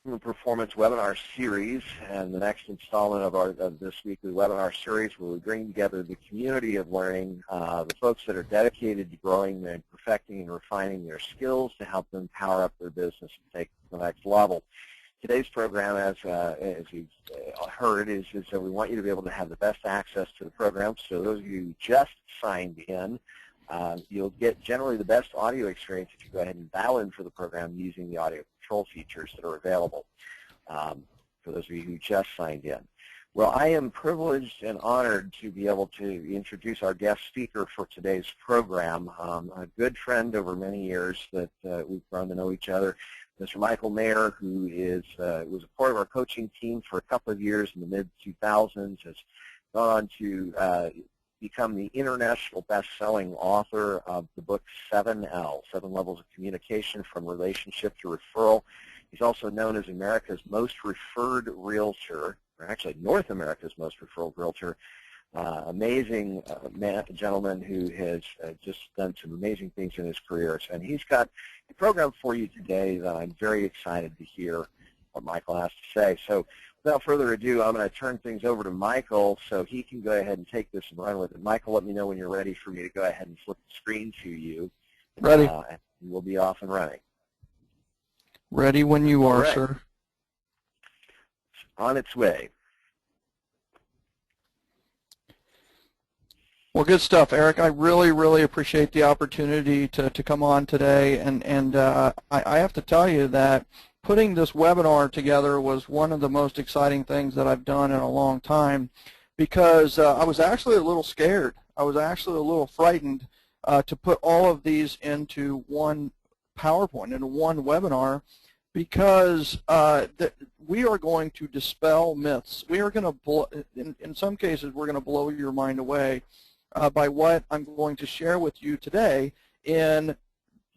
Performance webinar series, and the next installment of this weekly webinar series where we bring together the community of learning, the folks that are dedicated to growing and perfecting and refining their skills to help them power up their business and take it to the next level. Today's program, as you've heard, is that we want you to be able to have the best access to the program. So those of you who just signed in, you'll get generally the best audio experience if you go ahead and dial in for the program using the audio control features that are available for those of you who just signed in. Well, I am privileged and honored to be able to introduce our guest speaker for today's program, a good friend over many years that we've grown to know each other, Mr. Michael Maher, who was a part of our coaching team for a couple of years in the mid-2000s, has gone on to become the international best-selling author of the book 7L, 7 Levels of Communication from Relationship to Referral. He's also known as America's most referred realtor, or actually North America's most referred realtor. Amazing gentleman who has just done some amazing things in his career. And he's got a program for you today that I'm very excited to hear what Michael has to say. So without further ado, I'm going to turn things over to Michael so he can go ahead and take this and run with it. Michael, let me know when you're ready for me to go ahead and flip the screen to you. Ready. And we'll be off and running. Ready when you are, right, sir. On its way. Well, good stuff, Eric. I really appreciate the opportunity to come on today, and I have to tell you that putting this webinar together was one of the most exciting things that I've done in a long time, because I was actually a little scared. I was actually a little frightened to put all of these into one PowerPoint, into one webinar, because we are going to dispel myths. We are going to, in some cases, we're going to blow your mind away by what I'm going to share with you today in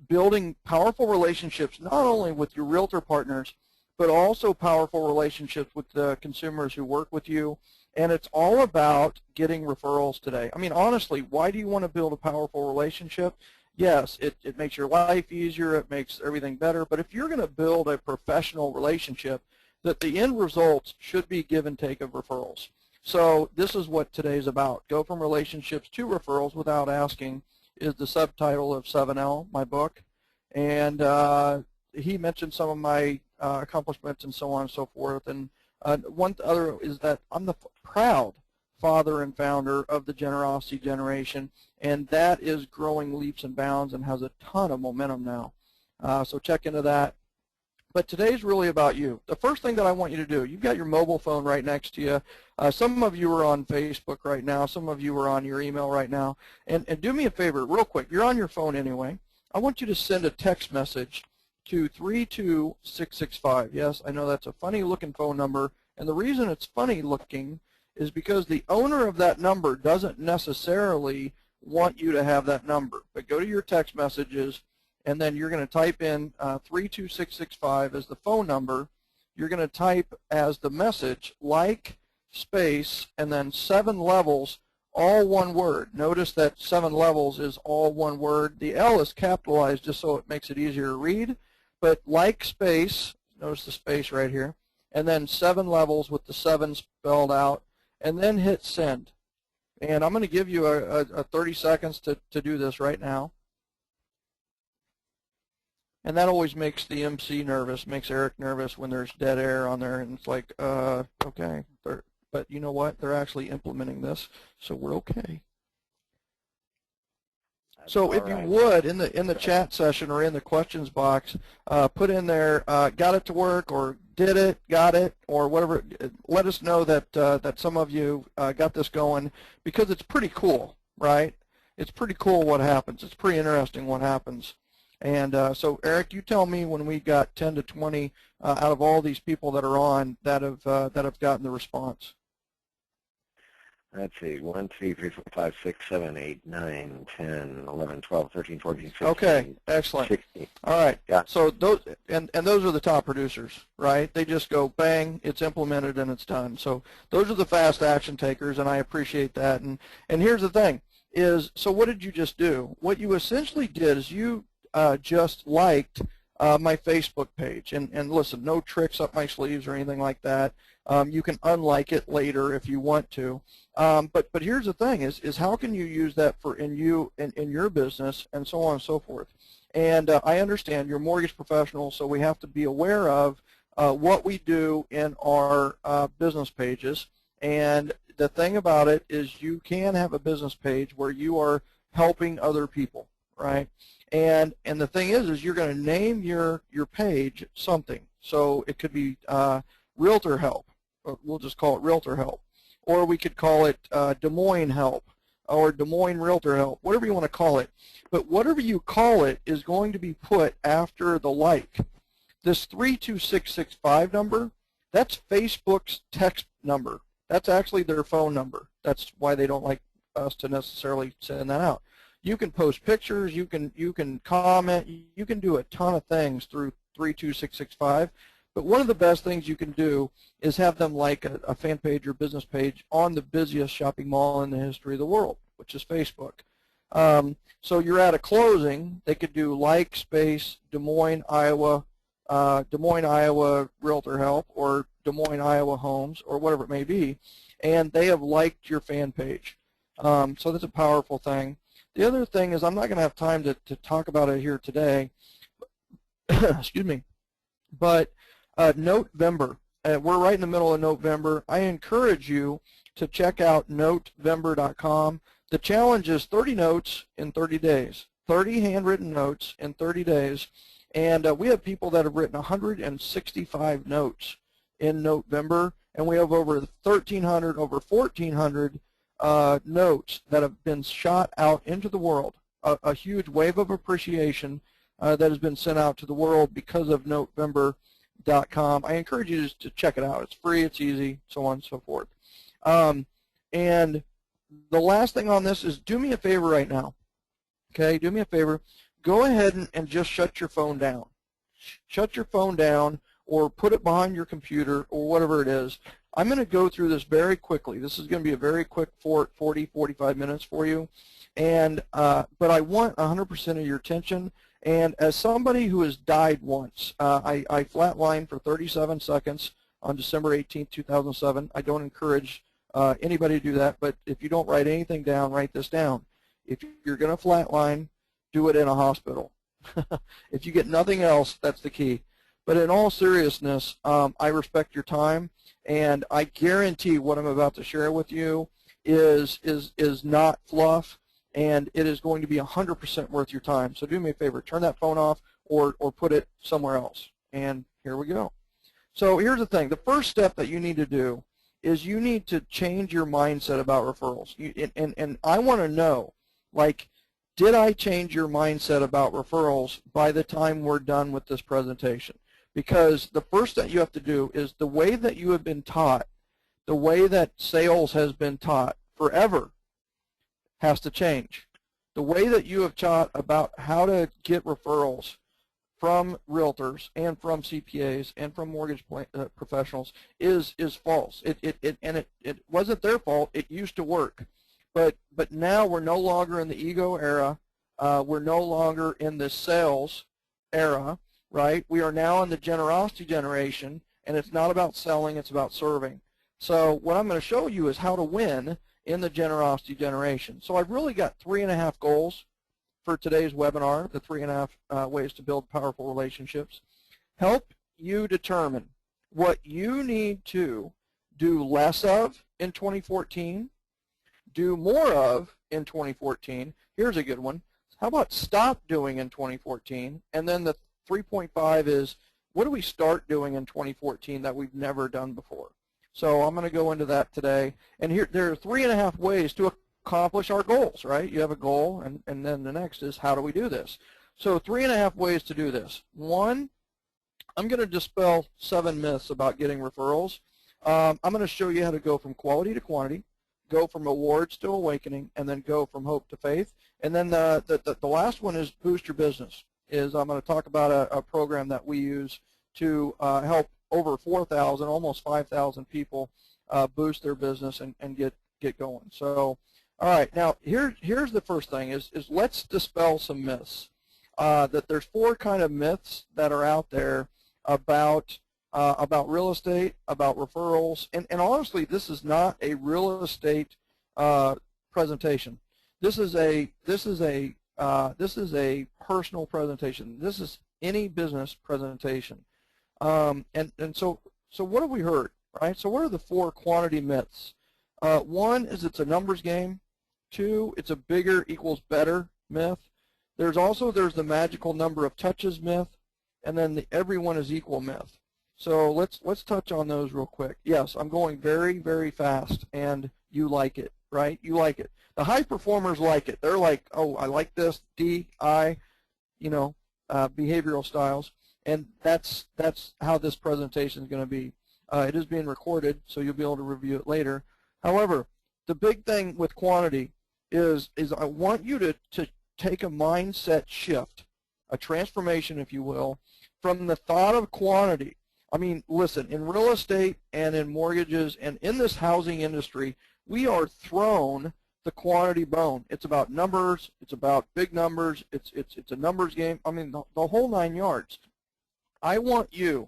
building powerful relationships, not only with your realtor partners, but also powerful relationships with the consumers who work with you. And it's all about getting referrals today. I mean, honestly, why do you want to build a powerful relationship? Yes, it makes your life easier, it makes everything better, but if you're going to build a professional relationship, that the end results should be give and take of referrals. So this is what today's about. Go from relationships to referrals without asking is the subtitle of 7L, my book. And he mentioned some of my accomplishments and so on and so forth. And one other is that I'm the proud father and founder of the Generosity Generation, and that is growing leaps and bounds and has a ton of momentum now. So check into that. But today's really about you. The first thing that I want you to do, you've got your mobile phone right next to you. Some of you are on Facebook right now. Some of you are on your email right now. And do me a favor, real quick. You're on your phone anyway. I want you to send a text message to 32665. Yes, I know that's a funny-looking phone number. And the reason it's funny-looking is because the owner of that number doesn't necessarily want you to have that number. But go to your text messages, and then you're going to type in 32665 as the phone number. You're going to type as the message, like, space, and then 7 levels, all one word. Notice that 7 levels is all one word. The L is capitalized just so it makes it easier to read. But like, space, notice the space right here, and then 7 levels with the 7 spelled out, and then hit send. And I'm going to give you a 30 seconds to do this right now. And that always makes the MC nervous, makes Eric nervous when there's dead air on there, and it's like, okay. But you know what? They're actually implementing this, so we're okay. So if you would, in the chat session or in the questions box, put in there, got it to work, or did it, got it, or whatever. Let us know that that some of you got this going, because it's pretty cool, right? It's pretty cool what happens. It's pretty interesting what happens. And so, Eric, you tell me when we got 10 to 20 out of all these people that are on that have gotten the response. Let's see, 1, 2, 3, 4, 5, 6, 7, 8, 9, 10, 11, 12, 13, 14, 15. Okay, excellent. 16. All right. Yeah. So those and those are the top producers, right? They just go bang, it's implemented and it's done. So those are the fast action takers, and I appreciate that. And here's the thing: is so what did you just do? What you essentially did is you just liked my Facebook page. And listen, no tricks up my sleeves or anything like that. You can unlike it later if you want to. But here's the thing: is how can you use that for in your business and so on and so forth. And I understand you're mortgage professionals, so we have to be aware of what we do in our business pages. And the thing about it is you can have a business page where you are helping other people, right? And the thing is you're going to name your page something. So it could be Realtor Help. We'll just call it Realtor Help. Or we could call it Des Moines Help or Des Moines Realtor Help, whatever you want to call it. But whatever you call it is going to be put after the like. This 32665 number, that's Facebook's text number. That's actually their phone number. That's why they don't like us to necessarily send that out. You can post pictures, you can comment, you can do a ton of things through 32665. But one of the best things you can do is have them like a fan page or business page on the busiest shopping mall in the history of the world, which is Facebook. So you're at a closing, they could do like space Des Moines, Iowa Realtor Help or Des Moines, Iowa Homes or whatever it may be, and they have liked your fan page. So that's a powerful thing. The other thing is I'm not going to have time to talk about it here today, excuse me, but November. We're right in the middle of November. I encourage you to check out November.com. The challenge is 30 notes in 30 days, 30 handwritten notes in 30 days. And we have people that have written 165 notes in November, and we have over 1,300, over 1,400 notes that have been shot out into the world. A huge wave of appreciation that has been sent out to the world because of November.com. I encourage you to check it out. It's free, it's easy, so on and so forth. And the last thing on this is do me a favor right now. Okay, do me a favor. Go ahead and just shut your phone down. Shut your phone down or put it behind your computer or whatever it is. I'm going to go through this very quickly. This is going to be a very quick 40, 45 minutes for you. And but I want 100% of your attention. And as somebody who has died once, I flatlined for 37 seconds on December 18, 2007. I don't encourage anybody to do that, but if you don't write anything down, write this down. If you're going to flatline, do it in a hospital. If you get nothing else, that's the key. But in all seriousness, I respect your time, and I guarantee what I'm about to share with you is not fluff, and it is going to be 100% worth your time. So do me a favor, turn that phone off or put it somewhere else. And here we go. So here's the thing. The first step that you need to do is you need to change your mindset about referrals. And I want to know, like, did I change your mindset about referrals by the time we're done with this presentation? Because the first that you have to do is the way that you have been taught, the way that sales has been taught forever has to change. The way that you have taught about how to get referrals from realtors and from CPAs and from mortgage professionals is false. It wasn't their fault. It used to work. But now we're no longer in the ego era. We're no longer in the sales era, right? We are now in the generosity generation, and it's not about selling, it's about serving. So what I'm going to show you is how to win in the generosity generation. So I've really got 3.5 goals for today's webinar, the 3.5 ways to build powerful relationships. Help you determine what you need to do less of in 2014, do more of in 2014. Here's a good one. How about stop doing in 2014? And then the 3.5 is, what do we start doing in 2014 that we've never done before? So I'm going to go into that today. And here, there are 3.5 ways to accomplish our goals, right? You have a goal, and then the next is, how do we do this? So 3.5 ways to do this. One, I'm going to dispel 7 myths about getting referrals. I'm going to show you how to go from quality to quantity, go from awards to awakening, and then go from hope to faith. And then the last one is boost your business. I'm going to talk about a program that we use to help over 4,000, almost 5,000 people boost their business and get going. So, all right, now here's the first thing is let's dispel some myths. that there's 4 kind of myths that are out there about real estate, about referrals, and honestly, this is not a real estate presentation. This is a personal presentation. This is any business presentation. So what have we heard, right? So what are the 4 quantity myths? 1 is it's a numbers game. 2, it's a bigger equals better myth. There's the magical number of touches myth, and then the everyone is equal myth. So let's touch on those real quick. Yes, I'm going very, very fast, and you like it, right? You like it. The high performers like it. They're like, oh, I like this, DI, behavioral styles, and that's how this presentation is going to be. It is being recorded, so you'll be able to review it later. However, the big thing with quantity is I want you to take a mindset shift, a transformation, if you will, from the thought of quantity. I mean, listen, in real estate and in mortgages and in this housing industry, we are thrown the quantity bone. It's about numbers. It's about big numbers. It's a numbers game. I mean, the whole 9 yards. I want you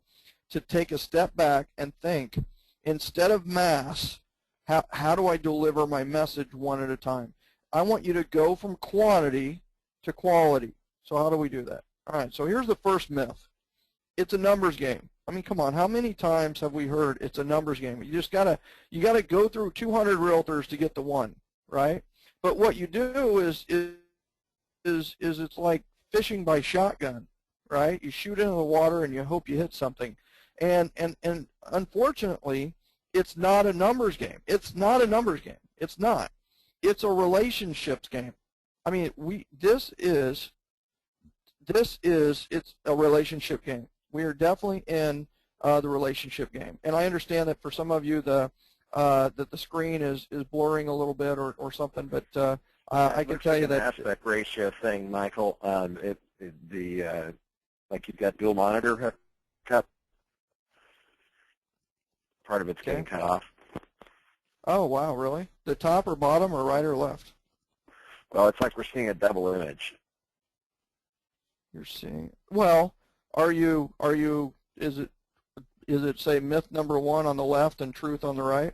to take a step back and think, instead of mass, how do I deliver my message one at a time? I want you to go from quantity to quality. So how do we do that? All right, so here's the first myth. It's a numbers game. I mean, come on, how many times have we heard it's a numbers game? You gotta go through 200 realtors to get the one, right? But what you do is it's like fishing by shotgun, right? You shoot into the water and you hope you hit something. And unfortunately, it's not a numbers game. It's not a numbers game. It's not. It's a relationships game. I mean, it's a relationship game. We are definitely in the relationship game. And I understand that for some of you that the screen is blurring a little bit or something, but I can tell you that aspect ratio thing, Michael. Like you've got dual monitor cut. Part of it's getting cut off. Oh wow, really? The top or bottom or right or left? Well, it's like we're seeing a double image. You're seeing. Well, is it say myth number 1 on the left and truth on the right?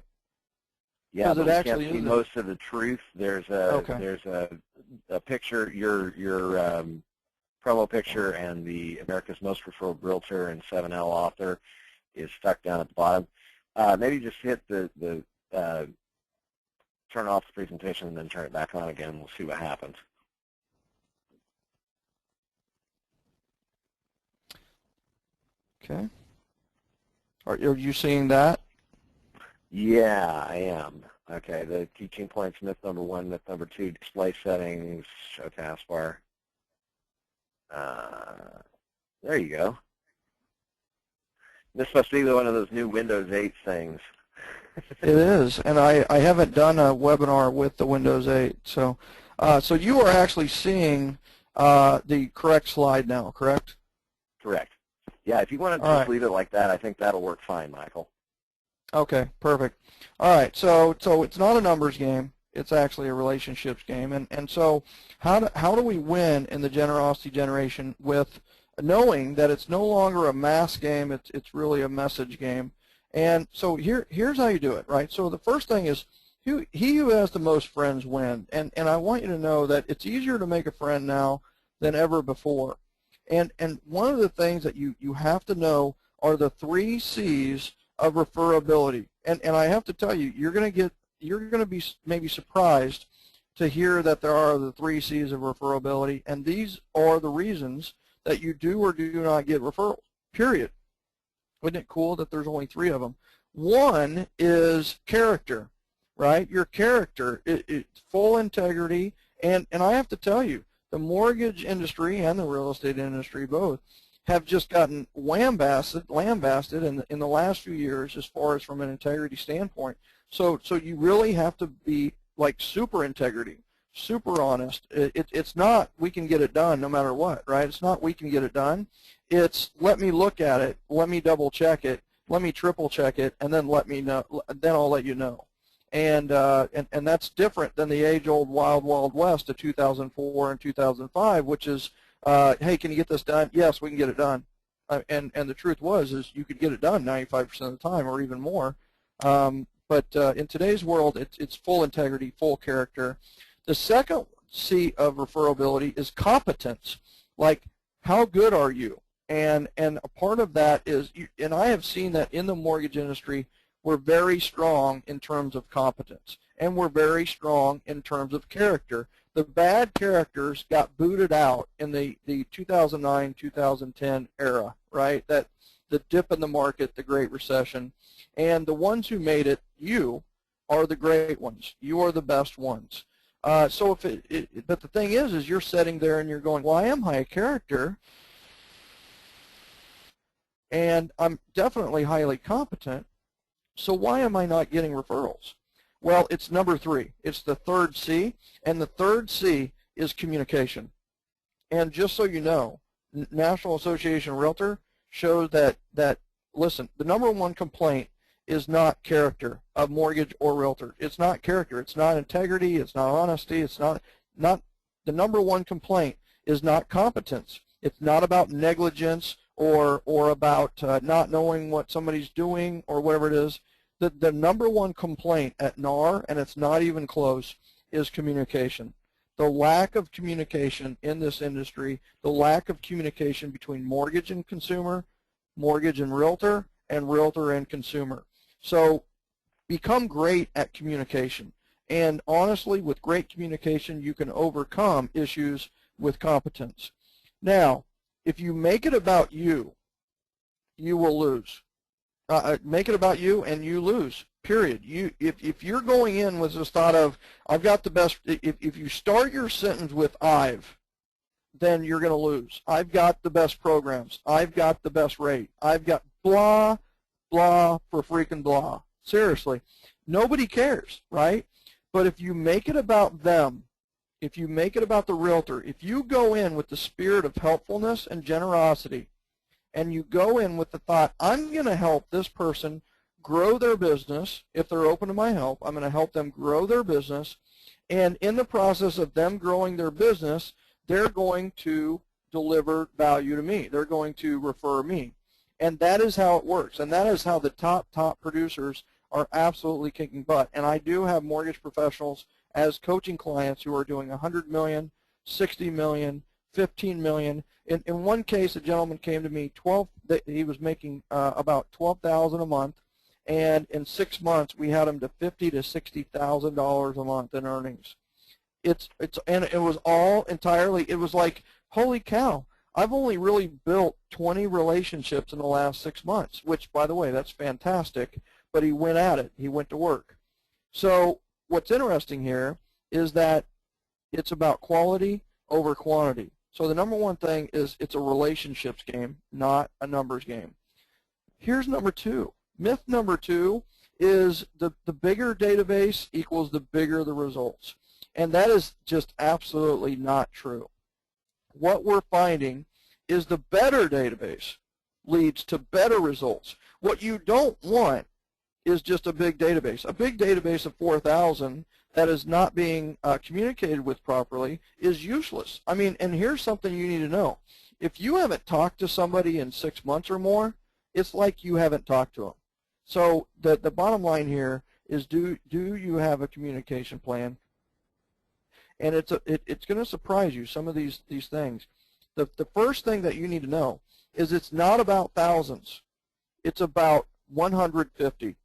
Yeah, but it we actually can't see most of the truth. There's a picture, your promo picture, and the America's Most Referred Realtor and 7L author is stuck down at the bottom. Maybe just hit the turn off the presentation and then turn it back on again. We'll see what happens. Okay. Are you seeing that? Yeah, I am. Okay, the teaching points, myth number 1, myth number 2, display settings, show taskbar. There you go. This must be one of those new Windows 8 things. It is, and I haven't done a webinar with the Windows 8. So you are actually seeing the correct slide now, correct? Correct. Yeah, if you want to just leave it like that, I think that'll work fine, Michael. Okay, perfect. All right, so it's not a numbers game. It's actually a relationships game. And so how do we win in the generosity generation with knowing that it's no longer a mass game, it's really a message game? And so here's how you do it, right? So the first thing is he who has the most friends win. And I want you to know that it's easier to make a friend now than ever before. And one of the things that you have to know are the 3 C's of referability. And I have to tell you, you're going to be maybe surprised to hear that there are the 3 C's of referability, and these are the reasons that you do or do not get referrals, period. Isn't it cool that there's only 3 of them? 1 is character, right? Your character, it's full integrity, and I have to tell you, the mortgage industry and the real estate industry both have just gotten lambasted in the last few years as far as from an integrity standpoint. So you really have to be like super integrity, super honest. It's not we can get it done no matter what, right? It's not we can get it done. It's let me look at it, let me double check it, let me triple check it, and then let me know. Then I'll let you know. And that's different than the age-old wild, wild west of 2004 and 2005, which is Hey, can you get this done? Yes, we can get it done. And the truth is you could get it done 95% of the time or even more. But in today's world, it's full integrity, full character. The second C of referability is competence. Like, how good are you? And a part of that is, and I have seen that in the mortgage industry, we're very strong in terms of competence, and we're very strong in terms of character. The bad characters got booted out in the 2009-2010 era, right? That the dip in the market, the Great Recession, and the ones who made it, you are the great ones. You are the best ones. So but the thing is you're sitting there and you're going, well, I am high character, and I'm definitely highly competent, so why am I not getting referrals? Well, it's number 3. It's the third C, and the third C is communication. And just so you know, National Association of Realtor shows that listen, the number 1 complaint is not character of mortgage or realtor. It's not character. It's not integrity. It's not honesty. It's not the number 1 complaint is not competence. It's not about negligence or about not knowing what somebody's doing or whatever it is. The number 1 complaint at NAR, and it's not even close, is communication. The lack of communication in this industry, the lack of communication between mortgage and consumer, mortgage and realtor and consumer. So become great at communication. And honestly, with great communication, you can overcome issues with competence. Now, if you make it about you, you will lose. Make it about you and you lose, period. If you're going in with this thought of, I've got the best, if you start your sentence with I've, then you're going to lose. I've got the best programs. I've got the best rate. I've got blah, blah for freaking blah. Seriously. Nobody cares, right? But if you make it about them, if you make it about the realtor, if you go in with the spirit of helpfulness and generosity, and you go in with the thought, I'm going to help this person grow their business. If they're open to my help, I'm going to help them grow their business. And in the process of them growing their business, they're going to deliver value to me. They're going to refer me. And that is how it works. And that is how the top producers are absolutely kicking butt. And I do have mortgage professionals as coaching clients who are doing $100 million, $60 million, $15 million. In one case, a gentleman came to me, he was making about $12,000 a month, and in 6 months we had him to $50,000 to $60,000 a month in earnings. And it was all entirely, it was like, holy cow, I've only really built 20 relationships in the last 6 months, which, by the way, that's fantastic, but he went at it. He went to work. So what's interesting here is that it's about quality over quantity. So the number 1 thing is it's a relationships game, not a numbers game. Here's number 2. Myth number 2 is the bigger database equals the bigger the results. And that is just absolutely not true. What we're finding is the better database leads to better results. What you don't want is just a big database. A big database of 4,000 that is not being communicated with properly is useless. I mean, and here's something you need to know. If you haven't talked to somebody in 6 months or more, it's like you haven't talked to them. So the bottom line here is, do you have a communication plan? And it's going to surprise you, some of these things. The first thing that you need to know is it's not about thousands. It's about 150.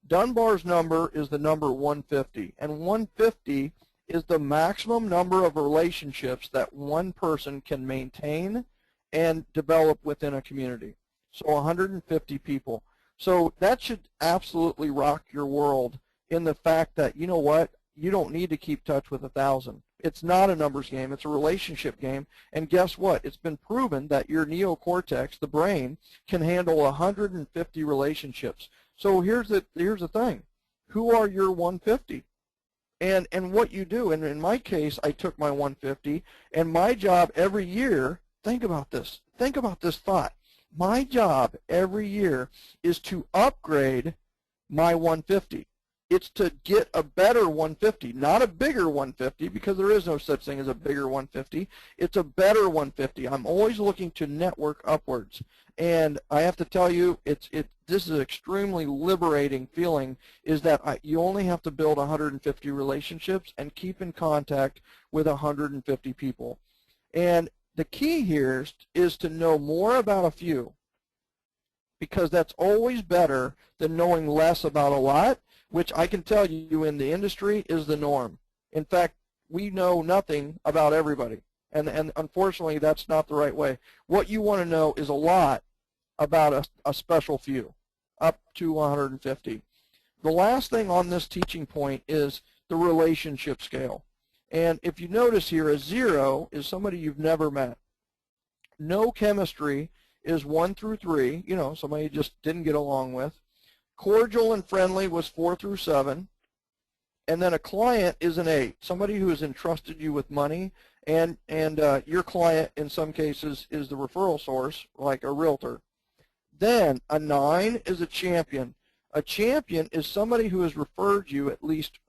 Dunbar's number is the number 150, and 150 is the maximum number of relationships that one person can maintain and develop within a community. So 150 people. So that should absolutely rock your world in the fact that, you know what, you don't need to keep touch with 1,000. It's not a numbers game. It's a relationship game. And guess what? It's been proven that your neocortex, the brain, can handle 150 relationships. So here's the thing. Who are your 150? And what you do, and in my case, I took my 150, and my job every year, think about this thought. My job every year is to upgrade my 150. It's to get a better 150, not a bigger 150, because there is no such thing as a bigger 150. It's a better 150. I'm always looking to network upwards. And I have to tell you, this is an extremely liberating feeling, is that you only have to build 150 relationships and keep in contact with 150 people. And the key here is to know more about a few, because that's always better than knowing less about a lot, which I can tell you in the industry is the norm. In fact, we know nothing about everybody, and unfortunately that's not the right way. What you want to know is a lot about a special few, up to 150. The last thing on this teaching point is the relationship scale. And if you notice here, a 0 is somebody you've never met. No chemistry is 1 through 3, you know, somebody you just didn't get along with. Cordial and friendly was 4 through 7. And then a client is an 8, somebody who has entrusted you with money, and your client in some cases is the referral source, like a realtor. Then a 9 is a champion. A champion is somebody who has referred you at least,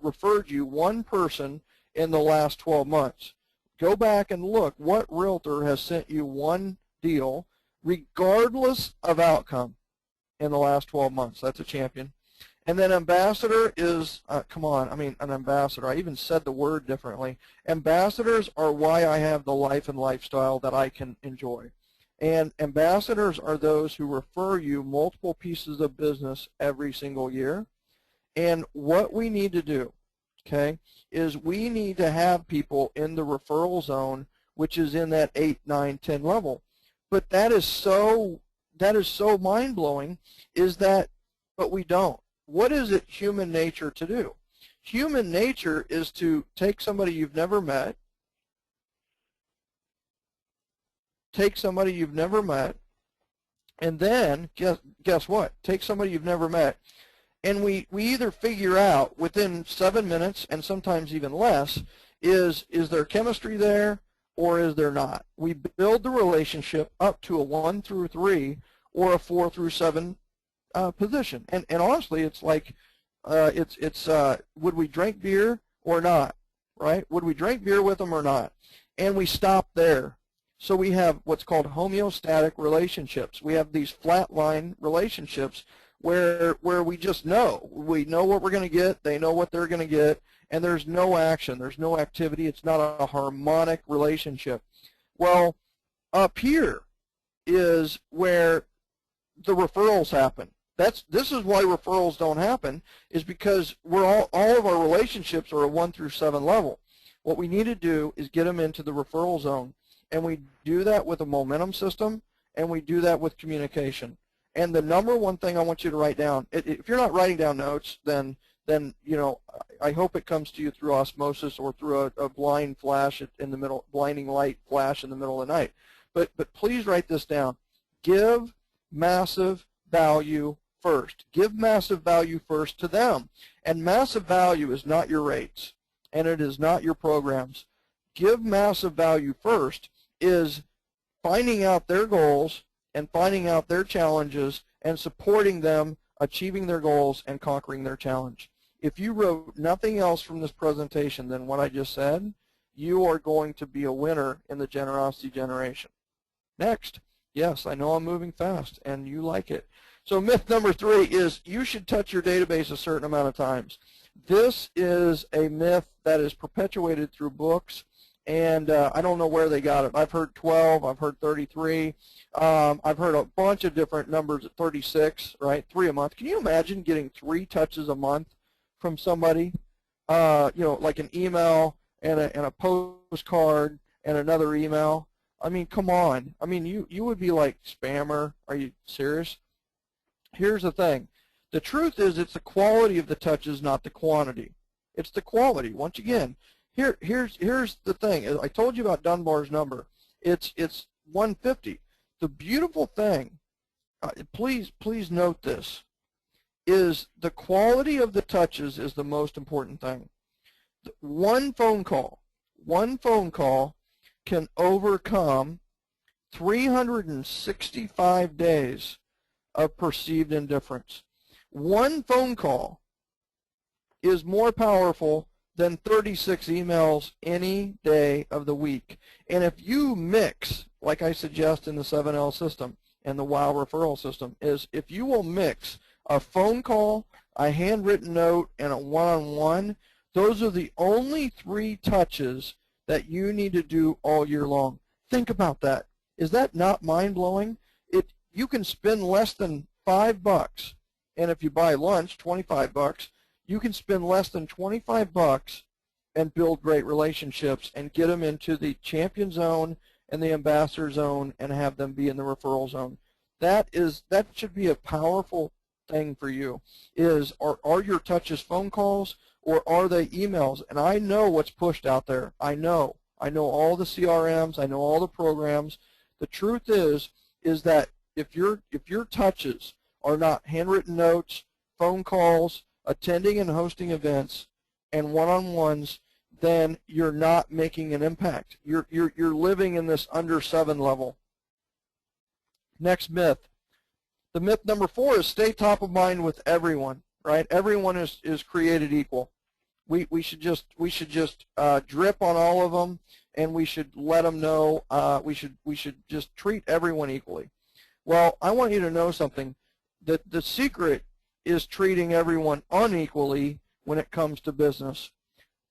referred you one person in the last 12 months. Go back and look what realtor has sent you one deal, regardless of outcome, in the last 12 months. That's a champion. And then ambassador is, come on, I mean an ambassador. I even said the word differently. Ambassadors are why I have the life and lifestyle that I can enjoy. And ambassadors are those who refer you multiple pieces of business every single year. And what we need to do, okay, is we need to have people in the referral zone, which is in that 8, 9, 10 level. But that is so mind-blowing, is that, but we don't. What is it human nature to do? Human nature is to take somebody you've never met, and then, guess what? Take somebody you've never met, and we either figure out within 7 minutes, and sometimes even less, is there chemistry there or is there not? We build the relationship up to a 1 through 3 or a 4 through 7 position. And honestly, it's like, would we drink beer or not, right? Would we drink beer with them or not? And we stop there. So we have what's called homeostatic relationships. We have these flatline relationships where we just know. We know what we're going to get. They know what they're going to get. And there's no action. There's no activity. It's not a harmonic relationship. Well, up here is where the referrals happen. This is why referrals don't happen, is because we're all of our relationships are a 1 through 7 level. What we need to do is get them into the referral zone, and we do that with a momentum system, and we do that with communication. And the number one thing I want you to write down, if you're not writing down notes, then you know, I hope it comes to you through osmosis or through a blind flash in the middle, blinding light flash in the middle of the night. But please write this down. Give massive value first. Give massive value first to them. And massive value is not your rates, and it is not your programs. Give massive value first is finding out their goals and finding out their challenges and supporting them achieving their goals and conquering their challenge. If you wrote nothing else from this presentation than what I just said, you are going to be a winner in the generosity generation. Next. Yes, I know I'm moving fast, and you like it. So myth number 3 is you should touch your database a certain amount of times. This is a myth that is perpetuated through books, and I don't know where they got it. I've heard 12, I've heard 33, I've heard a bunch of different numbers at 36, right, 3 a month. Can you imagine getting 3 touches a month from somebody, you know, like an email and a postcard and another email? I mean, come on. I mean, you would be like, spammer, are you serious? Here's the thing. The truth is it's the quality of the touches, not the quantity. It's the quality. Once again, here's the thing. I told you about Dunbar's number. It's 150. The beautiful thing, please note this, is the quality of the touches is the most important thing. One phone call can overcome 365 days of perceived indifference. One phone call is more powerful than 36 emails any day of the week. And if you mix, like I suggest in the 7L system and the WOW referral system, is if you will mix a phone call, a handwritten note, and a one-on-one, those are the only 3 touches that you need to do all year long. Think about that. Is that not mind-blowing? You can spend less than $5, and if you buy lunch, $25, you can spend less than $25 and build great relationships and get them into the champion zone and the ambassador zone and have them be in the referral zone. That should be a powerful thing for you. Are your touches phone calls or are they emails? And I know what's pushed out there. I know all the CRMs. I know all the programs. The truth is that if your touches are not handwritten notes, phone calls, attending and hosting events, and one-on-ones, then you're not making an impact. You're living in this under 7 level. Next myth. The myth number 4 is stay top of mind with everyone. Right? Everyone is created equal. We should just drip on all of them, and we should let them know. We should just treat everyone equally. Well, I want you to know something. That the secret is treating everyone unequally when it comes to business.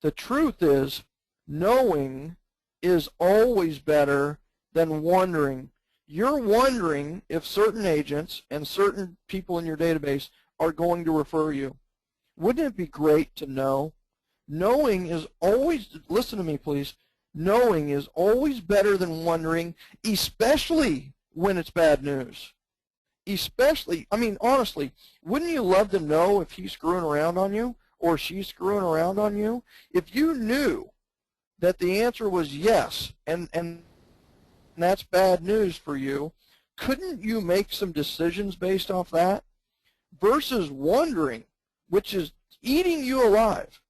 The truth is, knowing is always better than wondering. You're wondering if certain agents and certain people in your database are going to refer you. Wouldn't it be great to know? Knowing is always, listen to me please, knowing is always better than wondering, especially when it's bad news. Especially, I mean, honestly, wouldn't you love to know if he's screwing around on you or she's screwing around on you? If you knew that the answer was yes, and that's bad news for you, couldn't you make some decisions based off that? Versus wondering, which is eating you alive.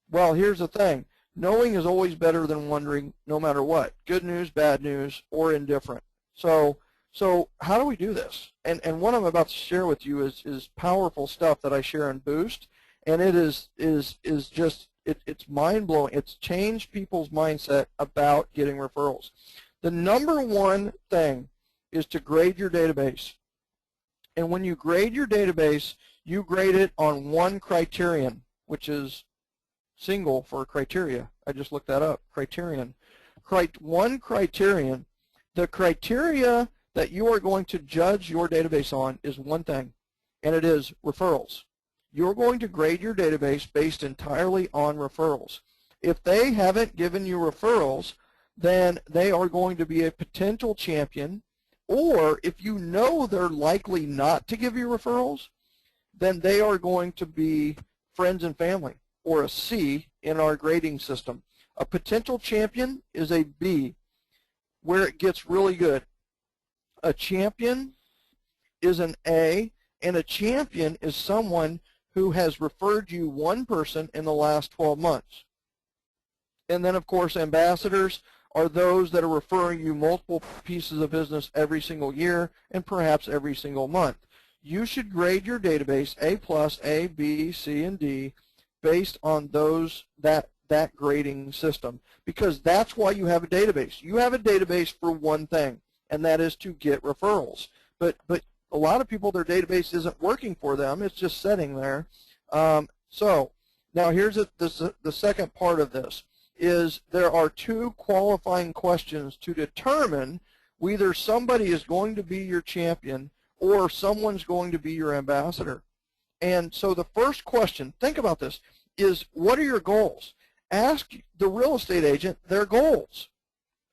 Well, here's the thing. Knowing is always better than wondering no matter what. Good news, bad news, or indifferent. So how do we do this? And what I'm about to share with you is powerful stuff that I share in Boost, and it is just it's mind-blowing. It's changed people's mindset about getting referrals. The number 1 thing is to grade your database. And when you grade your database, you grade it on 1 criterion, which is single for criteria. I just looked that up, criterion. 1 criterion. The criteria that you are going to judge your database on is one thing, and it is referrals. You're going to grade your database based entirely on referrals. If they haven't given you referrals, then they are going to be a potential champion, or if you know they're likely not to give you referrals, then they are going to be friends and family, or a C in our grading system. A potential champion is a B, where it gets really good. A champion is an A, and a champion is someone who has referred you 1 person in the last 12 months. And then, of course, ambassadors are those that are referring you multiple pieces of business every single year and perhaps every single month. You should grade your database A+, A, B, C, and D based on that grading system, because that's why you have a database. You have a database for one thing, and that is to get referrals. But a lot of people, their database isn't working for them. It's just sitting there. So now here's the second part of this. Is there are 2 qualifying questions to determine whether somebody is going to be your champion or someone's going to be your ambassador. And so the first question, think about this, is what are your goals? Ask the real estate agent their goals.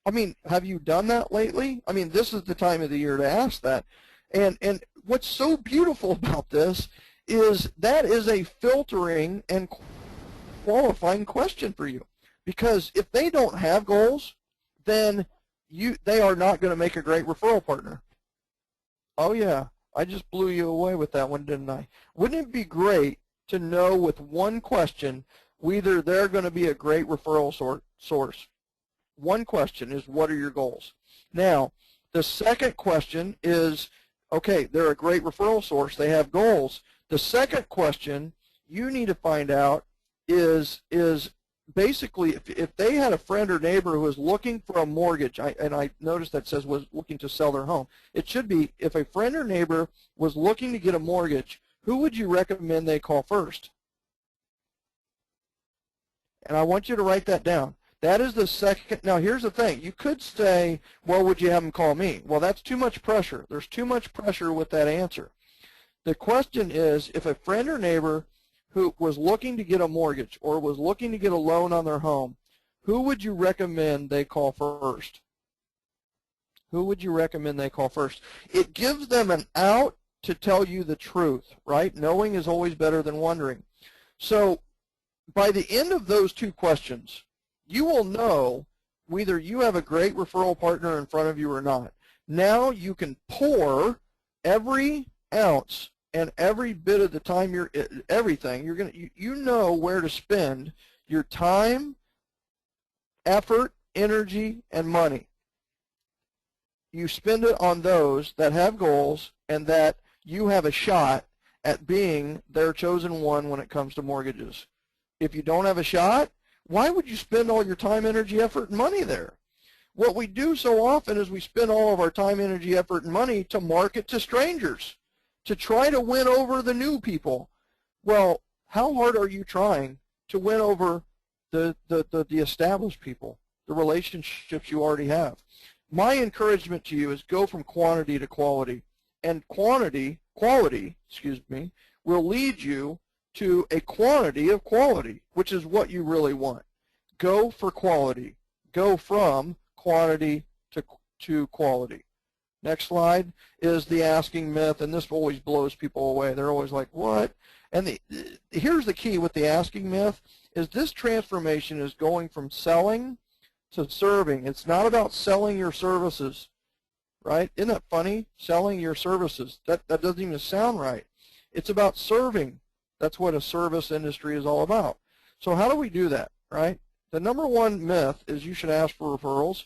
I mean, have you done that lately? I mean, this is the time of the year to ask that. And what's so beautiful about this is that is a filtering and qualifying question for you. Because if they don't have goals, then they are not going to make a great referral partner. Oh yeah, I just blew you away with that one, didn't I? Wouldn't it be great to know with one question whether they're going to be a great referral source? One question is, what are your goals? Now, the second question is, okay, they're a great referral source. They have goals. The second question, you need to find out, is basically if they had a friend or neighbor who was looking for a mortgage, and I noticed that says was looking to sell their home. It should be if a friend or neighbor was looking to get a mortgage, who would you recommend they call first? And I want you to write that down. That is the second. Now, here's the thing. You could say, well, would you have them call me? Well, that's too much pressure. There's too much pressure with that answer. The question is, if a friend or neighbor who was looking to get a mortgage or was looking to get a loan on their home, who would you recommend they call first? Who would you recommend they call first? It gives them an out to tell you the truth, right? Knowing is always better than wondering. So by the end of those two questions, you will know whether you have a great referral partner in front of you or not. Now you can pour every ounce and every bit of the time everything you're going to, you know where to spend your time, effort, energy, and money. You spend it on those that have goals and that you have a shot at being their chosen one when it comes to mortgages. If you don't have a shot, why would you spend all your time, energy, effort, and money there? What we do so often is we spend all of our time, energy, effort, and money to market to strangers, to try to win over the new people. Well, how hard are you trying to win over the established people, the relationships you already have? My encouragement to you is go from quantity to quality. And quality, will lead you to a quantity of quality, which is what you really want. Go for quality. Go from quantity to quality. Next slide is the asking myth, and this always blows people away. They're always like, what? And here's the key with the asking myth, is this transformation is going from selling to serving. It's not about selling your services, right? Isn't that funny? Selling your services. That doesn't even sound right. It's about serving. That's what a service industry is all about. So how do we do that, right? The number one myth is you should ask for referrals.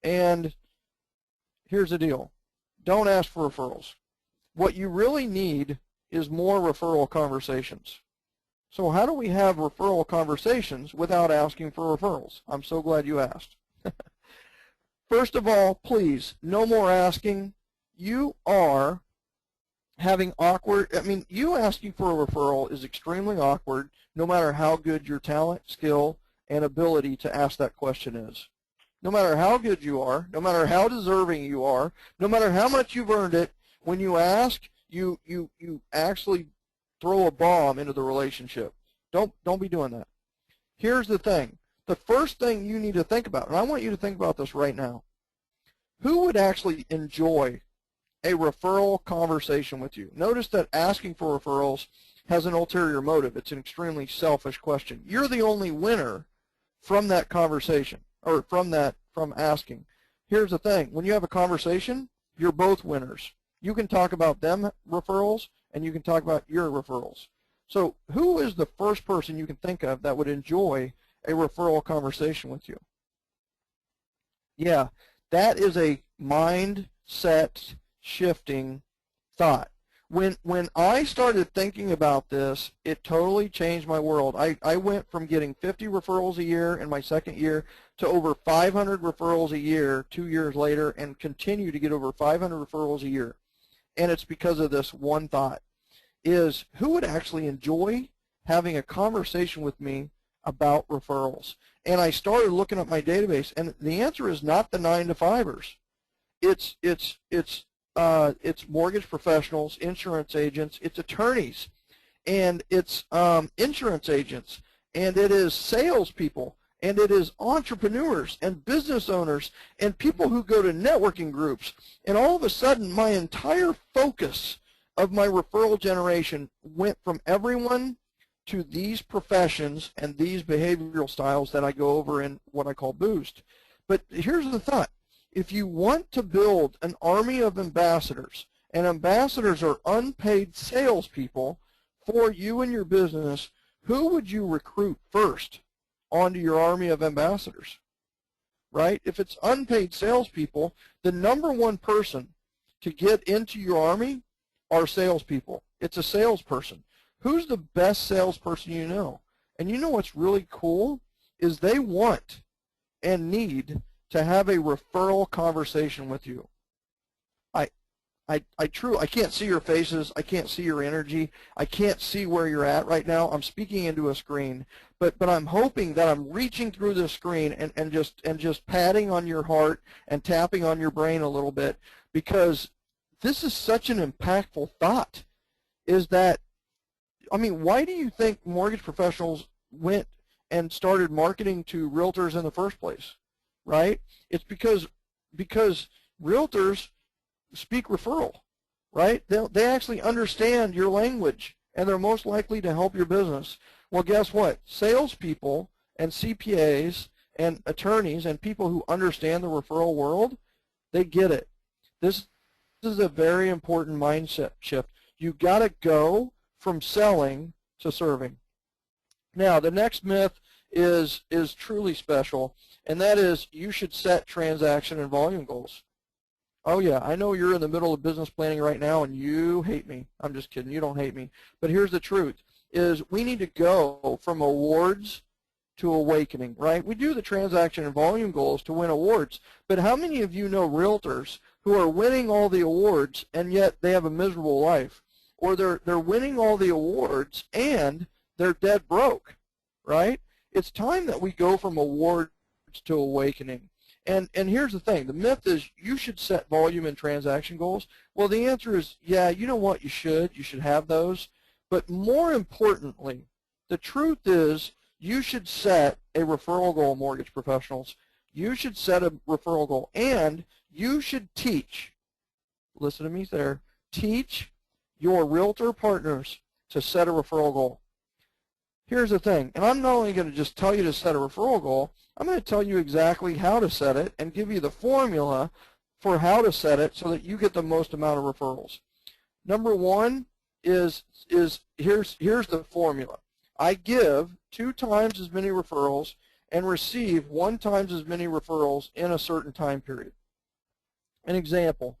And here's the deal. Don't ask for referrals. What you really need is more referral conversations. So how do we have referral conversations without asking for referrals? I'm so glad you asked. First of all, please, no more asking. You are having awkward, you asking for a referral is extremely awkward no matter how good your talent, skill, and ability to ask that question is. No matter how good you are, no matter how deserving you are, no matter how much you've earned it, when you ask, you actually throw a bomb into the relationship. Don't be doing that. Here's the thing. The first thing you need to think about, and I want you to think about this right now, who would actually enjoy a referral conversation with you? Notice that asking for referrals has an ulterior motive. It's an extremely selfish question. You're the only winner from that conversation, or from asking. Here's the thing. When you have a conversation, you're both winners. You can talk about them referrals, and you can talk about your referrals. So who is the first person you can think of that would enjoy a referral conversation with you? Yeah, that is a mindset shifting thought. When I started thinking about this, it totally changed my world. I went from getting 50 referrals a year in my second year to over 500 referrals a year 2 years later, and continue to get over 500 referrals a year. And it's because of this one thought, is who would actually enjoy having a conversation with me about referrals? And I started looking at my database, and the answer is not the 9-to-5ers. It's mortgage professionals, insurance agents, it's attorneys, and it's insurance agents, and it is salespeople, and it is entrepreneurs and business owners and people who go to networking groups. And all of a sudden, my entire focus of my referral generation went from everyone to these professions and these behavioral styles that I go over in what I call Boost. But here's the thought. If you want to build an army of ambassadors, and ambassadors are unpaid salespeople for you and your business, who would you recruit first onto your army of ambassadors? Right? If it's unpaid salespeople, the number one person to get into your army are salespeople. It's a salesperson. Who's the best salesperson you know? And you know what's really cool is they want and need to have a referral conversation with you. I can't see your faces. I can't see your energy. I can't see where you're at right now. I'm speaking into a screen, but I'm hoping that I'm reaching through the screen and just patting on your heart and tapping on your brain a little bit, because this is such an impactful thought. Is that, I mean, why do you think mortgage professionals went and started marketing to realtors in the first place, right? It's because realtors speak referral, right? They actually understand your language, and they're most likely to help your business. Well, guess what? Salespeople and CPAs and attorneys and people who understand the referral world, they get it. This is a very important mindset shift. You got to go from selling to serving. Now, the next myth is truly special, and that is you should set transaction and volume goals. Oh yeah, I know you're in the middle of business planning right now and you hate me. I'm just kidding, you don't hate me. But here's the truth, is we need to go from awards to awakening, right? We do the transaction and volume goals to win awards, but how many of you know realtors who are winning all the awards and yet they have a miserable life? Or they're winning all the awards and they're dead broke, right? It's time that we go from awards to awakening. And here's the thing, the myth is you should set volume and transaction goals. Well, the answer is, yeah, you know what, you should have those. But more importantly, the truth is you should set a referral goal, mortgage professionals. You should set a referral goal, and you should teach, listen to me there, teach your realtor partners to set a referral goal. Here's the thing, and I'm not only going to just tell you to set a referral goal, I'm going to tell you exactly how to set it and give you the formula for how to set it so that you get the most amount of referrals. Number one is here's the formula. I give 2 times as many referrals and receive 1 times as many referrals in a certain time period. An example,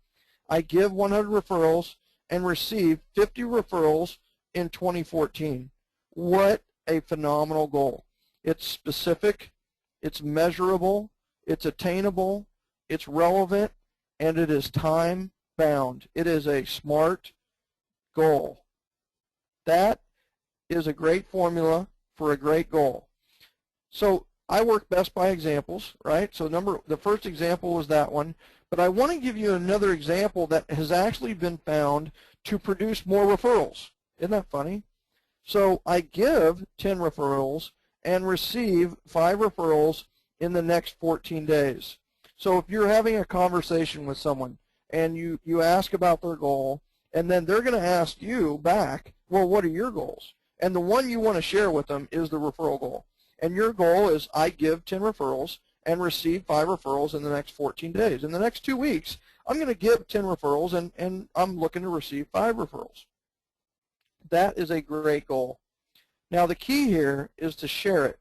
I give 100 referrals and receive 50 referrals in 2014. What a phenomenal goal. It's specific, it's measurable, it's attainable, it's relevant, and it is time bound. It is a SMART goal. That is a great formula for a great goal. So I work best by examples, right? So the first example was that one, but I want to give you another example that has actually been found to produce more referrals. Isn't that funny? So I give 10 referrals and receive 5 referrals in the next 14 days. So if you're having a conversation with someone and you ask about their goal, and then they're going to ask you back, well, what are your goals? And the one you want to share with them is the referral goal. And your goal is I give 10 referrals and receive 5 referrals in the next 14 days. In the next 2 weeks, I'm going to give 10 referrals and I'm looking to receive 5 referrals. That is a great goal. Now the key here is to share it